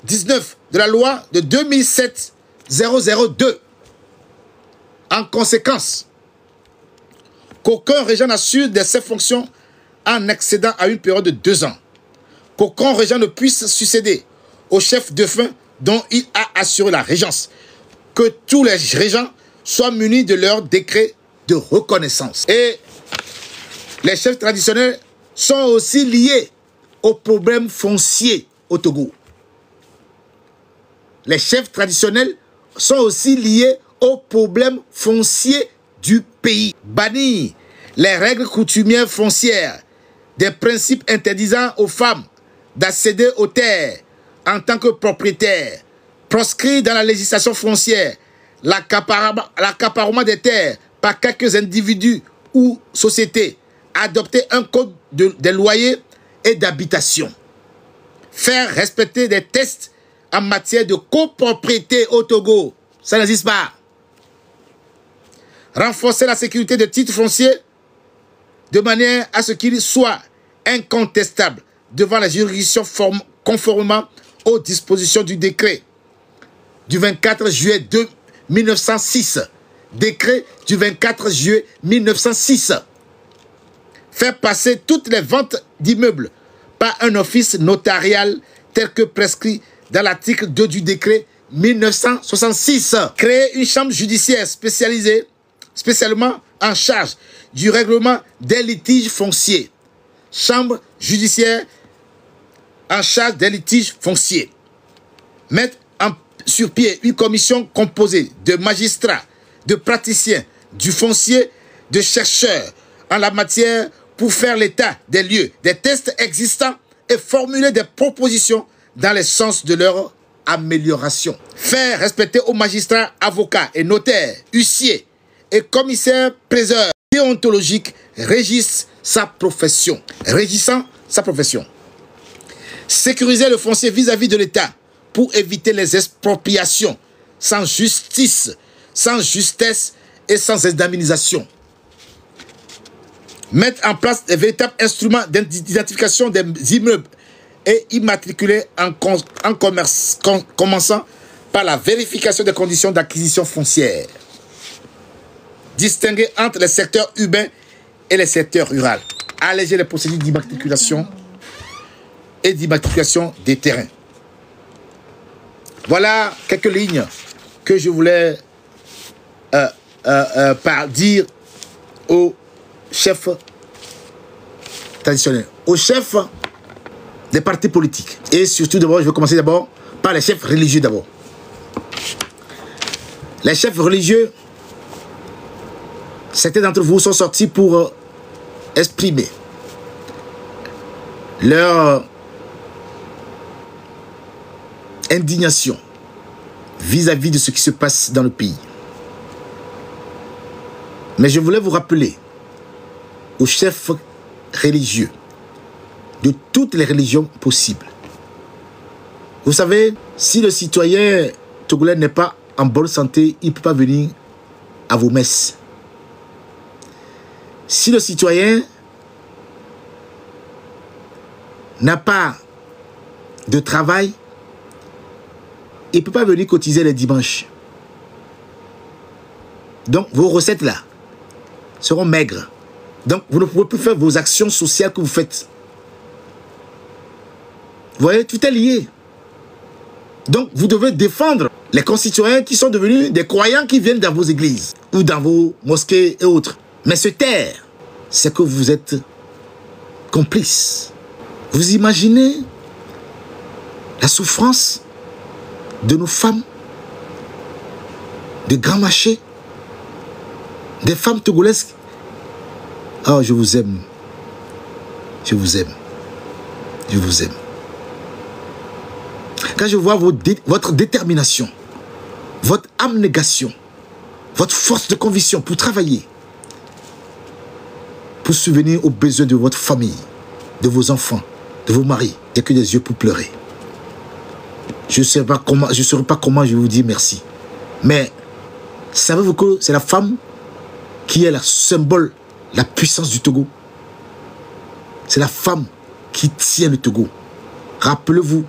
B: 19 de la loi de 2007-002. En conséquence, qu'aucun régent n'assure de ses fonctions en excédant à une période de 2 ans. Qu'aucun régent ne puisse succéder au chef défunt dont il a assuré la régence. Que tous les régents soient munis de leur décret de reconnaissance. Et les chefs traditionnels sont aussi liés aux problèmes fonciers au Togo. Les chefs traditionnels sont aussi liés aux problèmes fonciers du pays. Bannir les règles coutumières foncières, des principes interdisant aux femmes d'accéder aux terres en tant que propriétaires, proscrit dans la législation foncière l'accaparement des terres par quelques individus ou sociétés, adopter un code des loyers et d'habitation, faire respecter des tests en matière de copropriété au Togo, ça n'existe pas. Renforcer la sécurité des titres fonciers de manière à ce qu'il soit incontestable devant la juridiction conformément aux dispositions du décret du 24 juillet 1906. Décret du 24 juillet 1906. Faire passer toutes les ventes d'immeubles par un office notarial tel que prescrit dans l'article 2 du décret 1966. Créer une chambre judiciaire spécialisée, spécialement en charge du règlement des litiges fonciers. Chambre judiciaire en charge des litiges fonciers. Mettre sur pied une commission composée de magistrats, de praticiens, du foncier, de chercheurs en la matière pour faire l'état des lieux, des tests existants et formuler des propositions dans le sens de leur amélioration. Faire respecter aux magistrats, avocats et notaires, huissiers et commissaires priseurs déontologiques régissant sa profession. Sécuriser le foncier vis-à-vis de l'État pour éviter les expropriations sans justice, sans justesse et sans indemnisation. Mettre en place des véritables instruments d'identification des immeubles et immatriculés en commerce, commençant par la vérification des conditions d'acquisition foncière. Distinguer entre les secteurs urbains et les secteurs ruraux. Alléger les procédures d'immatriculation et d'immatriculation des terrains. Voilà quelques lignes que je voulais dire aux chefs traditionnels, aux chefs des partis politiques. Et surtout, d'abord, je vais commencer d'abord par les chefs religieux d'abord. Les chefs religieux, certains d'entre vous sont sortis pour exprimer leur indignation vis-à-vis de ce qui se passe dans le pays. Mais je voulais vous rappeler aux chefs religieux de toutes les religions possibles. Vous savez, si le citoyen togolais n'est pas en bonne santé, il ne peut pas venir à vos messes. Si le citoyen n'a pas de travail, il ne peut pas venir cotiser les dimanches. Donc, vos recettes là seront maigres. Donc, vous ne pouvez plus faire vos actions sociales que vous faites. Vous voyez, tout est lié. Donc, vous devez défendre les concitoyens qui sont devenus des croyants qui viennent dans vos églises ou dans vos mosquées et autres. Mais se taire, c'est que vous êtes complices. Vous imaginez la souffrance de nos femmes, de grands marchés, des femmes togolaises. Oh, je vous aime. Je vous aime. Je vous aime. Quand je vois votre détermination, votre abnégation, votre force de conviction pour travailler, pour subvenir aux besoins de votre famille, de vos enfants, de vos maris. Il n'y a que des yeux pour pleurer. Je ne sais pas comment je vais vous dire merci. Mais savez-vous que c'est la femme qui est le symbole, la puissance du Togo? C'est la femme qui tient le Togo. Rappelez-vous,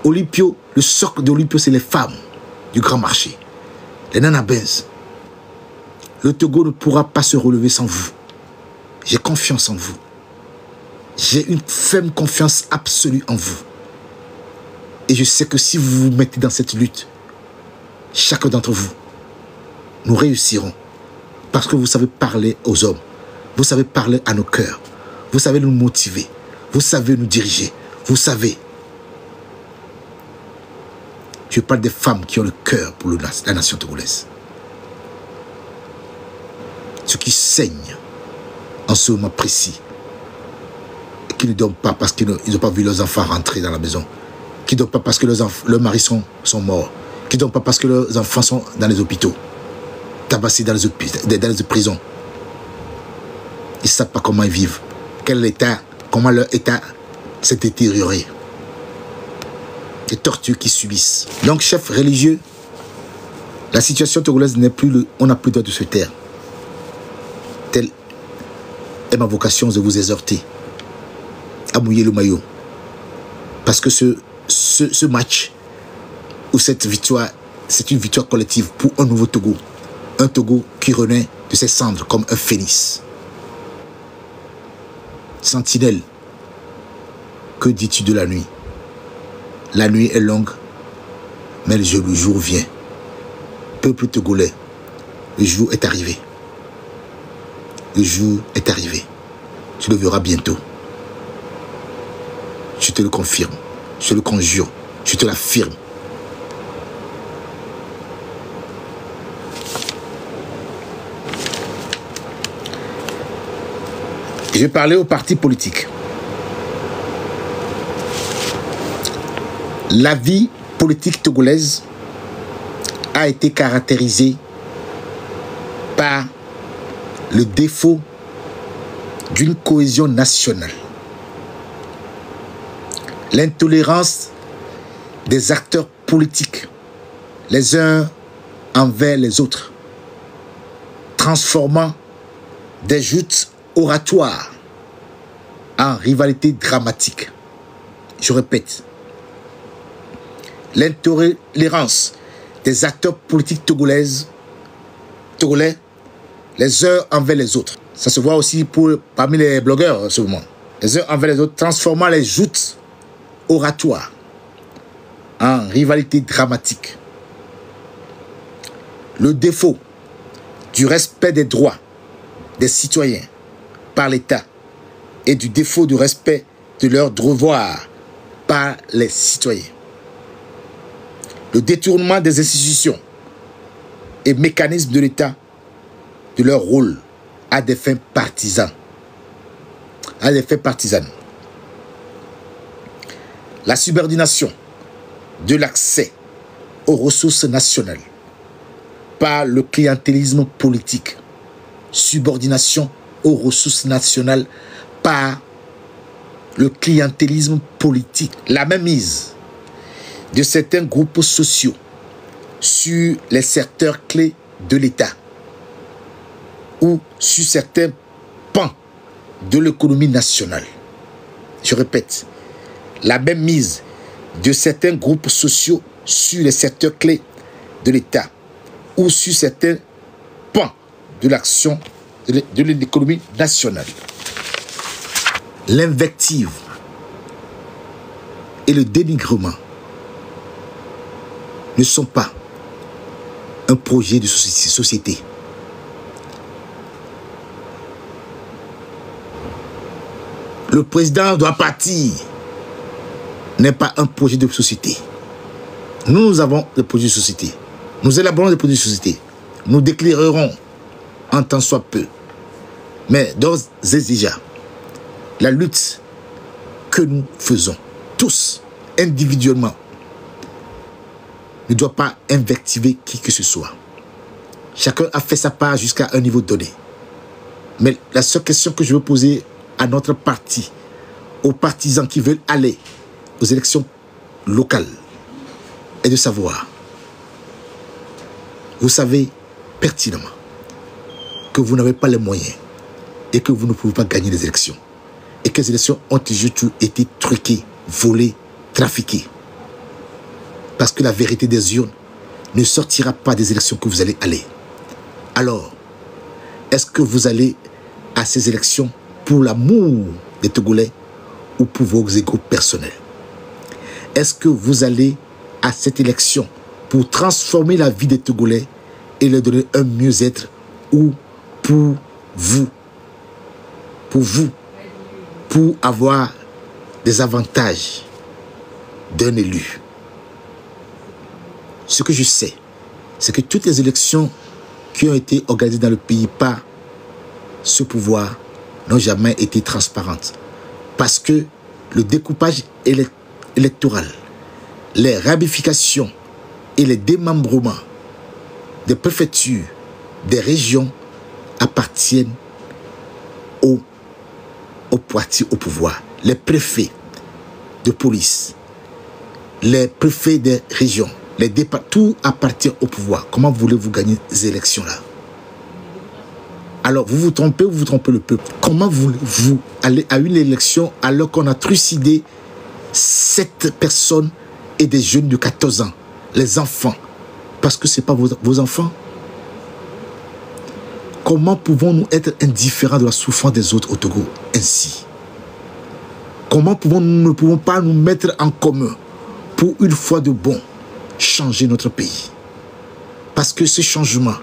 B: Olympio, le socle d'Olympio, c'est les femmes du grand marché. Les nanabins. Le Togo ne pourra pas se relever sans vous. J'ai confiance en vous. J'ai une ferme confiance absolue en vous. Et je sais que si vous vous mettez dans cette lutte, chacun d'entre vous, nous réussirons. Parce que vous savez parler aux hommes. Vous savez parler à nos cœurs. Vous savez nous motiver. Vous savez nous diriger. Vous savez. Je parle des femmes qui ont le cœur pour la nation togolaise. Ceux qui saignent en ce moment précis. Et qui ne dorment pas parce qu'ils n'ont pas vu leurs enfants rentrer dans la maison. Qui ne dorment pas parce que leurs maris sont morts. Qui ne dorment pas parce que leurs enfants sont dans les hôpitaux. Tabassés dans les prisons. Ils ne savent pas comment ils vivent. Quel état, comment leur état s'est détérioré. Les tortures qu'ils subissent. Donc, chef religieux, la situation togolaise n'est plus on n'a plus le droit de se taire. Telle est ma vocation de vous exhorter à mouiller le maillot. Parce que ce match ou cette victoire, c'est une victoire collective pour un nouveau Togo. Un Togo qui renaît de ses cendres comme un phénix. Sentinelle, que dis-tu de la nuit? La nuit est longue, mais le jour vient. Peuple togolais, le jour est arrivé. Le jour est arrivé. Tu le verras bientôt. Je te le confirme. Je te le conjure. Je te l'affirme. Je vais parler aux partis politiques. La vie politique togolaise a été caractérisée par le défaut d'une cohésion nationale, l'intolérance des acteurs politiques, les uns envers les autres, transformant des joutes oratoires en rivalité dramatique. Je répète, l'intolérance des acteurs politiques togolais, les uns envers les autres. Ça se voit aussi parmi les blogueurs en ce moment. Les uns envers les autres, transformant les joutes oratoires en rivalité dramatique. Le défaut du respect des droits des citoyens par l'État et du défaut de respect de leurs devoirs par les citoyens. Le détournement des institutions et mécanismes de l'État de leur rôle à des fins partisanes. La subordination de l'accès aux ressources nationales par le clientélisme politique. Subordination aux ressources nationales par le clientélisme politique. La mainmise de certains groupes sociaux sur les secteurs clés de l'État ou sur certains pans de l'économie nationale. Je répète, la même mise de certains groupes sociaux sur les secteurs clés de l'État ou sur certains pans de l'action de l'économie nationale. L'invective et le dénigrement ne sont pas un projet de société. Le président doit partir n'est pas un projet de société. Nous avons des projets de société. Nous élaborons des projets de société. Nous déclarerons en tant soit peu. Mais d'ores et déjà, la lutte que nous faisons, tous, individuellement, ne doit pas invectiver qui que ce soit. Chacun a fait sa part jusqu'à un niveau donné. Mais la seule question que je veux poser à notre parti aux partisans qui veulent aller aux élections locales est de savoir, vous savez pertinemment que vous n'avez pas les moyens et que vous ne pouvez pas gagner les élections. Et que les élections ont toujours été truquées, volées, trafiquées. Parce que la vérité des urnes ne sortira pas des élections que vous allez aller. Alors, est-ce que vous allez à ces élections pour l'amour des Togolais ou pour vos égos personnels? Est-ce que vous allez à cette élection pour transformer la vie des Togolais et leur donner un mieux-être ou pour vous, pour avoir des avantages d'un élu? Ce que je sais, c'est que toutes les élections qui ont été organisées dans le pays par ce pouvoir n'ont jamais été transparentes. Parce que le découpage électoral, les ramifications et les démembrements des préfectures, des régions appartiennent au parti au pouvoir. Les préfets de police, les préfets des régions, les départements, tout appartient au pouvoir. Comment voulez-vous gagner ces élections-là? Alors, vous vous trompez ou vous trompez le peuple? Comment voulez-vous aller à une élection alors qu'on a trucidé 7 personnes et des jeunes de 14 ans, les enfants, parce que ce n'est pas vos enfants? Comment pouvons-nous être indifférents de la souffrance des autres au Togo ainsi? Comment nous ne pouvons pas nous mettre en commun pour une fois de bon changer notre pays? Parce que ce changement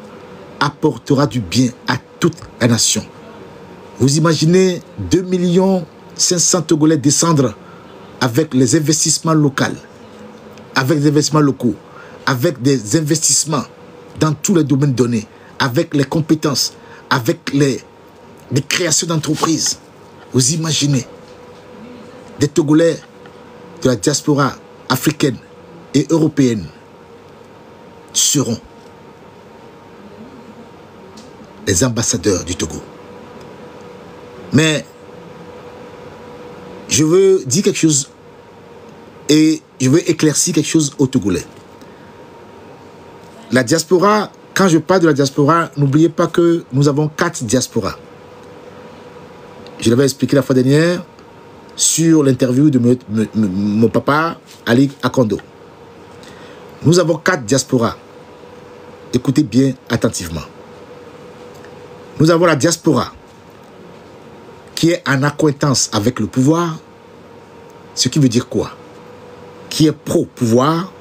B: apportera du bien à toute la nation. Vous imaginez 2 500 000 Togolais descendre avec les investissements locaux, avec des investissements locaux, avec des investissements dans tous les domaines donnés, avec les compétences, avec les créations d'entreprises. Vous imaginez des Togolais de la diaspora africaine et européenne seront les ambassadeurs du Togo. Mais je veux dire quelque chose et je veux éclaircir quelque chose aux Togolais. La diaspora, quand je parle de la diaspora, n'oubliez pas que nous avons 4 diasporas. Je l'avais expliqué la fois dernière sur l'interview de mon papa, Ali Akondo. Nous avons 4 diasporas. Écoutez bien attentivement. Nous avons la diaspora qui est en accointance avec le pouvoir, ce qui veut dire quoi? Qui est pro-pouvoir.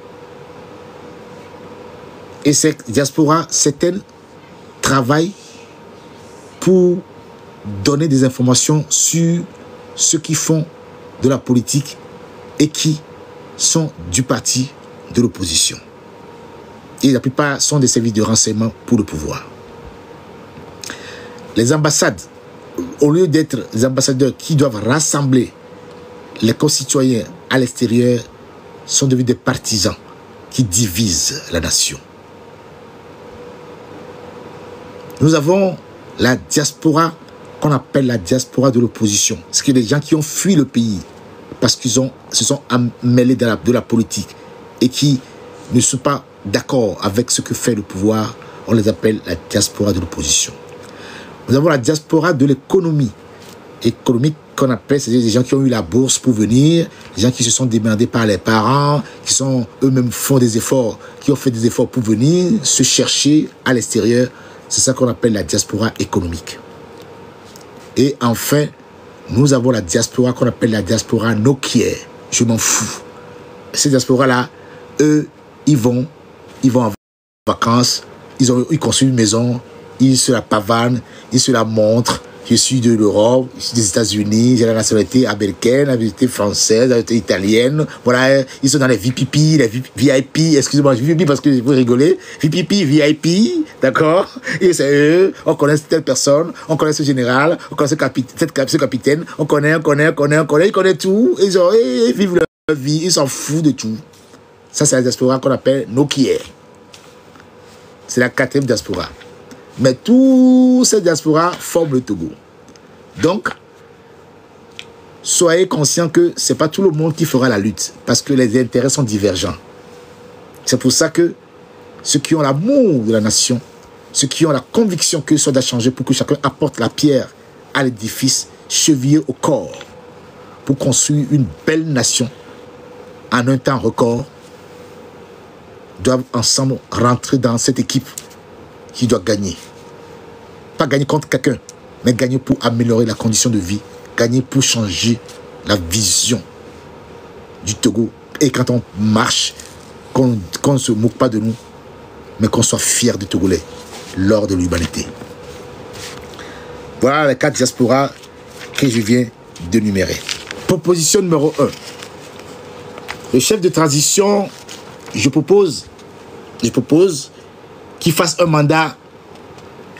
B: Et cette diaspora, certaines travaillent pour donner des informations sur ceux qui font de la politique et qui sont du parti de l'opposition. Et la plupart sont des services de renseignement pour le pouvoir. Les ambassades, au lieu d'être des ambassadeurs qui doivent rassembler les concitoyens à l'extérieur, sont devenus des partisans qui divisent la nation. Nous avons la diaspora qu'on appelle la diaspora de l'opposition. C'est des gens qui ont fui le pays parce qu'ils se sont mêlés de la politique et qui ne sont pas d'accord avec ce que fait le pouvoir. On les appelle la diaspora de l'opposition. Nous avons la diaspora de l'économie. Économique qu'on appelle, c'est des gens qui ont eu la bourse pour venir, des gens qui se sont demandés par les parents, qui sont eux-mêmes font des efforts, qui ont fait des efforts pour venir se chercher à l'extérieur. C'est ça qu'on appelle la diaspora économique. Et enfin, nous avons la diaspora qu'on appelle la diaspora noquière. Je m'en fous. Ces diasporas-là, eux, ils vont en vacances, ils construisent une maison, ils se la pavanent, ils se la montrent. Je suis de l'Europe, je suis des États-Unis, j'ai la nationalité américaine, la nationalité française, la nationalité italienne. Voilà, ils sont dans les VIP, les VIP, excusez-moi, VIP parce que vous rigolez, VIP, VIP, d'accord? Et c'est eux, on connaît telle personne, on connaît ce général, on connaît ce capitaine, on connaît, ils connaissent tout, ils vivent leur vie, ils s'en foutent de tout. Ça, c'est la diaspora qu'on appelle noquière. C'est la 4e diaspora. Mais tous ces diasporas forment le Togo. Donc, soyez conscients que ce n'est pas tout le monde qui fera la lutte, parce que les intérêts sont divergents. C'est pour ça que ceux qui ont l'amour de la nation, ceux qui ont la conviction que ça doit changer pour que chacun apporte la pierre à l'édifice, chevillé au corps, pour construire une belle nation en un temps record, doivent ensemble rentrer dans cette équipe qui doit gagner. Pas gagner contre quelqu'un, mais gagner pour améliorer la condition de vie, gagner pour changer la vision du Togo. Et quand on marche, qu'on ne se moque pas de nous, mais qu'on soit fier des Togolais lors de l'humanité. Voilà les 4 diasporas que je viens d'énumérer. Proposition numéro 1. Le chef de transition, je propose qu'il fasse un mandat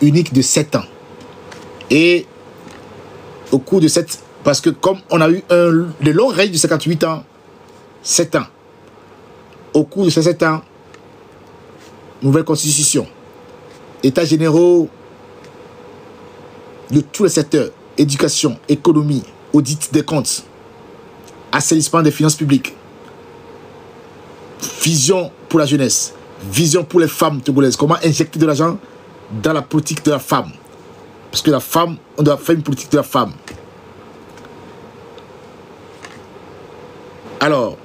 B: unique de 7 ans. Et au cours de cette... Parce que comme on a eu le long règne de 58 ans, 7 ans. Au cours de ces 7 ans, nouvelle constitution, états généraux de tous les secteurs, éducation, économie, audit des comptes, assainissement des finances publiques, vision pour la jeunesse, vision pour les femmes togolaises, comment injecter de l'argent dans la politique de la femme. Parce que la femme, on doit faire une politique de la femme. Alors,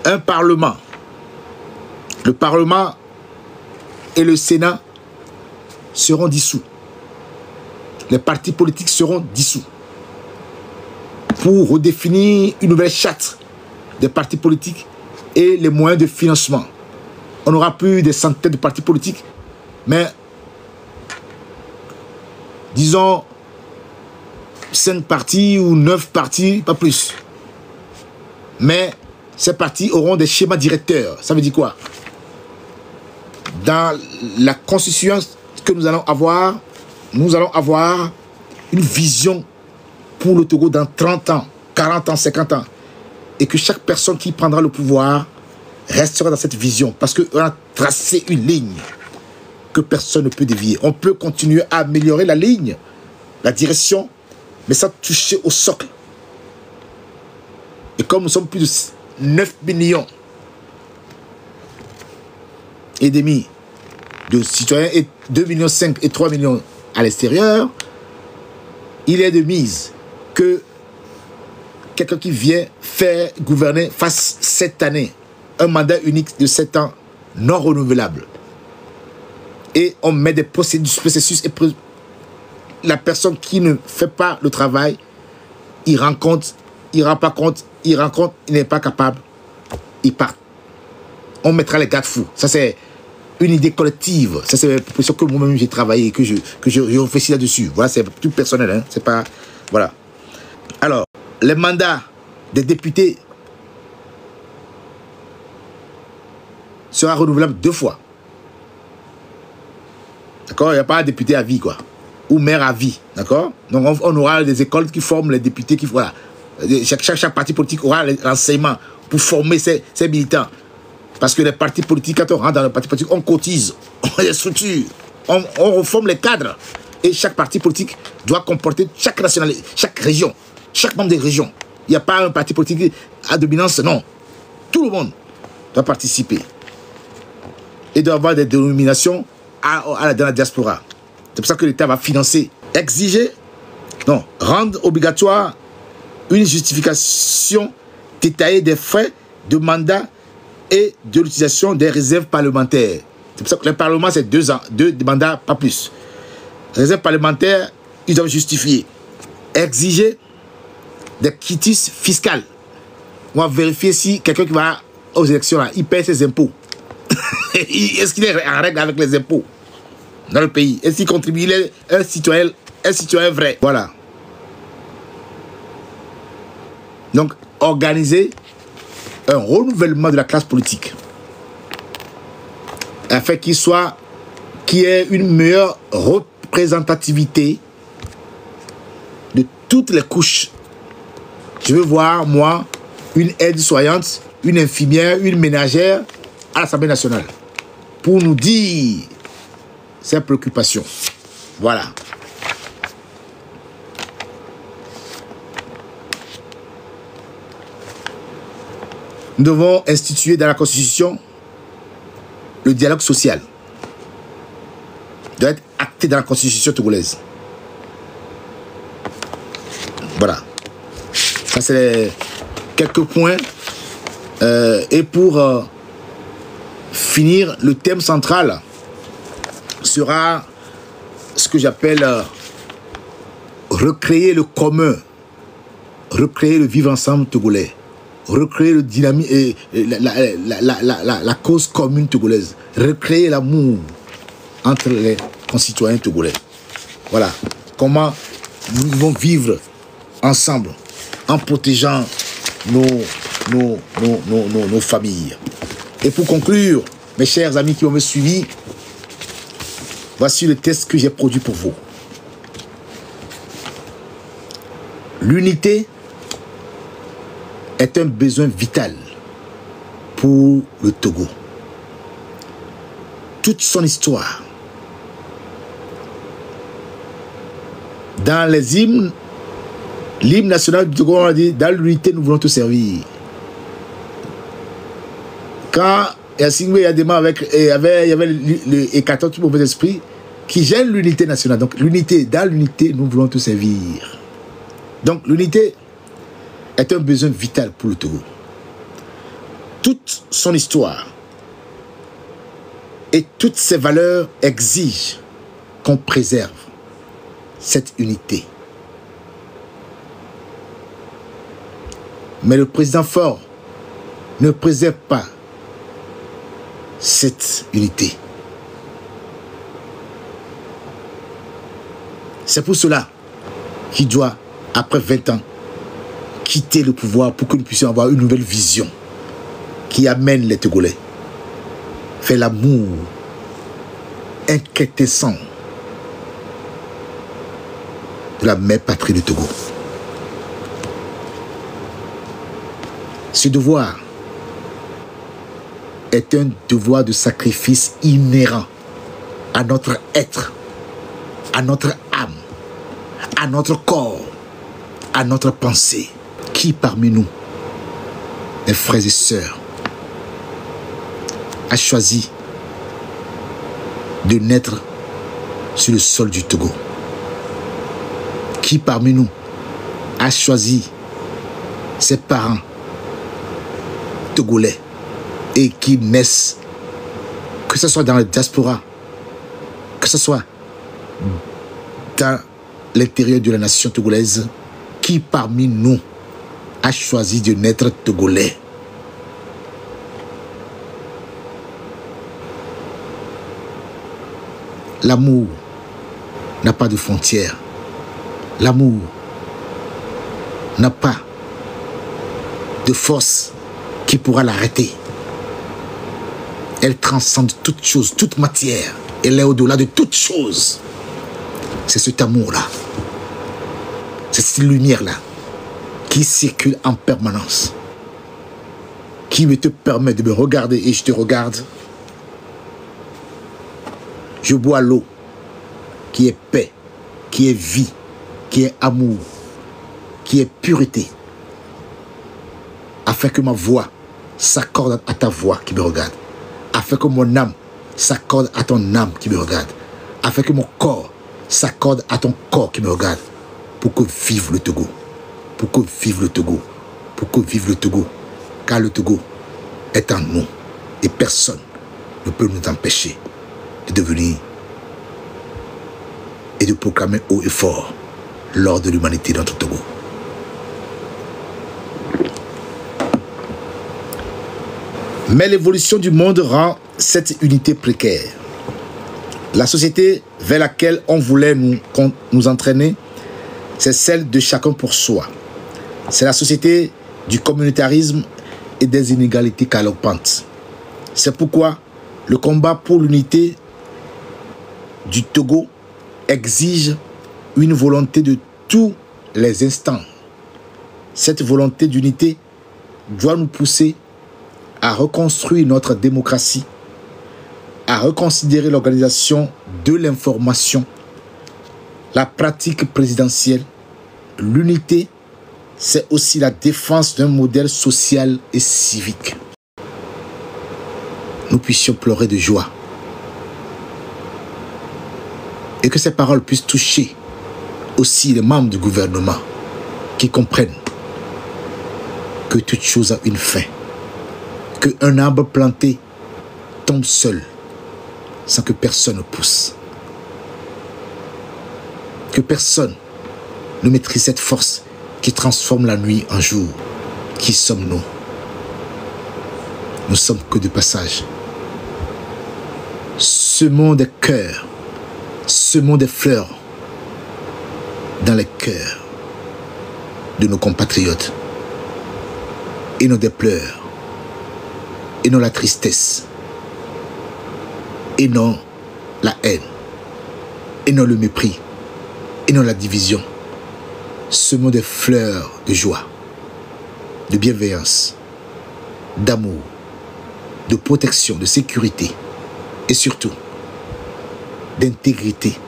B: un parlement, le parlement et le Sénat seront dissous. Les partis politiques seront dissous. Pour redéfinir une nouvelle charte des partis politiques et les moyens de financement. On n'aura plus des centaines de partis politiques, mais disons 5 partis ou 9 partis, pas plus. Mais ces partis auront des schémas directeurs. Ça veut dire quoi? Dans la constitution que nous allons avoir une vision pour le Togo dans 30 ans, 40 ans, 50 ans. Et que chaque personne qui prendra le pouvoir restera dans cette vision. Parce qu'on a tracé une ligne que personne ne peut dévier. On peut continuer à améliorer la ligne, la direction, mais sans toucher au socle. Et comme nous sommes plus de 9 millions et demi de citoyens, et 2,5 millions et 3 millions à l'extérieur, il est de mise que quelqu'un qui vient faire gouverner fasse cette année un mandat unique de 7 ans non renouvelable. Et on met des processus et la personne qui ne fait pas le travail, il rend compte, il rend pas compte, il rend compte, il n'est pas capable, il part. On mettra les garde-fous. Ça c'est une idée collective. Ça c'est une proposition que moi-même j'ai travaillé, que je réfléchis là-dessus. Voilà, c'est tout personnel, hein. C'est pas... Voilà. Alors, les mandats des députés sera renouvelable 2 fois. D'accord? Il n'y a pas un député à vie, quoi. Ou maire à vie. D'accord? Donc, on aura des écoles qui forment les députés qui... Voilà. Chaque parti politique aura l'enseignement pour former ses militants. Parce que les partis politiques, quand on rentre dans les partis politiques, on cotise, on a des structures, on reforme les cadres. Et chaque parti politique doit comporter chaque nationalité, chaque région, chaque membre des régions. Il n'y a pas un parti politique à dominance, non. Tout le monde doit participer. Et doit avoir des dénominations dans la diaspora. C'est pour ça que l'État va financer, exiger, non, rendre obligatoire une justification détaillée des frais de mandat et de l'utilisation des réserves parlementaires. C'est pour ça que le Parlement, c'est 2 ans, 2 mandats, pas plus. Les réserves parlementaires, ils doivent justifier. Exiger des quitus fiscales. On va vérifier si quelqu'un qui va aux élections, là, il paie ses impôts. Est-ce qu'il est en règle avec les impôts dans le pays? Est-ce qu'il contribue? Il est un citoyen vrai. Voilà. Donc, organiser un renouvellement de la classe politique afin qu'il y ait une meilleure représentativité de toutes les couches. Je veux voir, moi, une aide-soignante, une infirmière, une ménagère à l'Assemblée nationale pour nous dire ses préoccupations. Voilà. nous devons instituer dans la Constitution le dialogue social. Il doit être acté dans la Constitution togolaise. Voilà. Ça, c'est quelques points. Et pour finir, le thème central sera ce que j'appelle recréer le commun, recréer le vivre ensemble togolais, recréer le dynamisme et la cause commune togolaise, recréer l'amour entre les concitoyens togolais. Voilà comment nous devons vivre ensemble en protégeant nos familles. Et pour conclure, mes chers amis qui m'ont suivi, voici le test que j'ai produit pour vous. L'unité est un besoin vital pour le Togo. Toute son histoire, dans les hymnes, l'hymne national du Togo, on a dit, dans l'unité, nous voulons te servir. Quand Yassingbe Yadema il y avait le hécatombe du mauvais esprit qui gêne l'unité nationale. Donc l'unité, dans l'unité, nous voulons te servir. Donc l'unité est un besoin vital pour le Togo. Toute son histoire et toutes ses valeurs exigent qu'on préserve cette unité. Mais le président Faure ne préserve pas cette unité. C'est pour cela qu'il doit, après 20 ans, quitter le pouvoir pour que nous puissions avoir une nouvelle vision qui amène les Togolais vers l'amour inquiétessant de la mère patrie du Togo. Ce devoir est un devoir de sacrifice inhérent à notre être, à notre âme, à notre corps, à notre pensée. Qui parmi nous, mes frères et sœurs, a choisi de naître sur le sol du Togo? Qui parmi nous a choisi ses parents togolais et qui naissent, que ce soit dans la diaspora, que ce soit dans l'intérieur de la nation togolaise, qui parmi nous a choisi de naître togolais? L'amour n'a pas de frontières. L'amour n'a pas de force qui pourra l'arrêter. Elle transcende toute chose, toute matière. Elle est au-delà de toute chose. C'est cet amour-là, c'est cette lumière-là qui circule en permanence, qui me te permet de me regarder et je te regarde. Je bois l'eau qui est paix, qui est vie, qui est amour, qui est pureté, afin que ma voix s'accorde à ta voix qui me regarde, afin que mon âme s'accorde à ton âme qui me regarde, afin que mon corps s'accorde à ton corps qui me regarde, pour que vive le Togo, pour que vive le Togo, pour que vive le Togo, car le Togo est en nous et personne ne peut nous empêcher de devenir et de proclamer haut et fort l'ordre de l'humanité dans notre Togo. Mais l'évolution du monde rend cette unité précaire. La société vers laquelle on voulait nous entraîner, c'est celle de chacun pour soi. C'est la société du communautarisme et des inégalités galopantes. C'est pourquoi le combat pour l'unité du Togo exige une volonté de tous les instants. Cette volonté d'unité doit nous pousser à reconstruire notre démocratie, à reconsidérer l'organisation de l'information, la pratique présidentielle, l'unité c'est aussi la défense d'un modèle social et civique. Nous puissions pleurer de joie et que ces paroles puissent toucher aussi les membres du gouvernement qui comprennent que toute chose a une fin, qu'un arbre planté tombe seul sans que personne ne pousse, que personne ne maîtrise cette force qui transforme la nuit en jour. Qui sommes-nous? Nous sommes que de passage. Semons des cœurs, semons des fleurs dans les cœurs de nos compatriotes, et non des pleurs, et non la tristesse, et non la haine, et non le mépris, et non la division. Semons des fleurs de joie, de bienveillance, d'amour, de protection, de sécurité, et surtout d'intégrité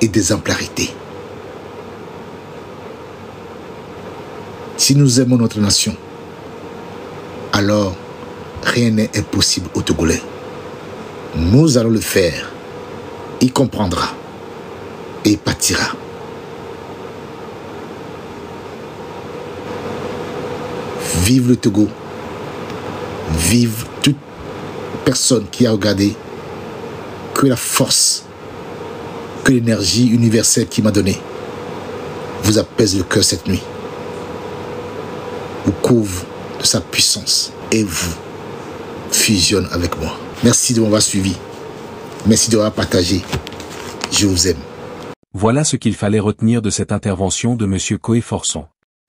B: et d'exemplarité. Si nous aimons notre nation, alors rien n'est impossible aux Togolais. Nous allons le faire. Il comprendra et il pâtira. Vive le Togo. Vive toute personne qui a regardé que la force, que l'énergie universelle qui m'a donnée vous apaise le cœur cette nuit, vous couvre de sa puissance et vous fusionne avec moi. Merci de m'avoir suivi. Merci de m'avoir partagé. Je vous aime.
A: Voilà ce qu'il fallait retenir de cette intervention de M. Koé-Forson.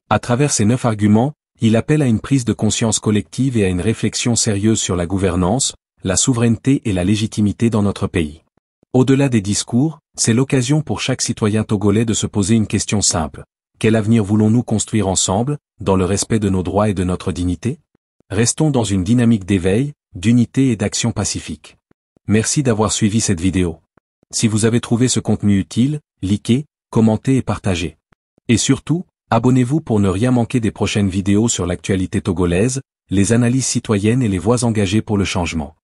A: À travers ces 9 arguments, il appelle à une prise de conscience collective et à une réflexion sérieuse sur la gouvernance, la souveraineté et la légitimité dans notre pays. Au-delà des discours, c'est l'occasion pour chaque citoyen togolais de se poser une question simple. Quel avenir voulons-nous construire ensemble, dans le respect de nos droits et de notre dignité? Restons dans une dynamique d'éveil, d'unité et d'action pacifique. Merci d'avoir suivi cette vidéo. Si vous avez trouvé ce contenu utile, likez, commentez et partagez. Et surtout, abonnez-vous pour ne rien manquer des prochaines vidéos sur l'actualité togolaise, les analyses citoyennes et les voix engagées pour le changement.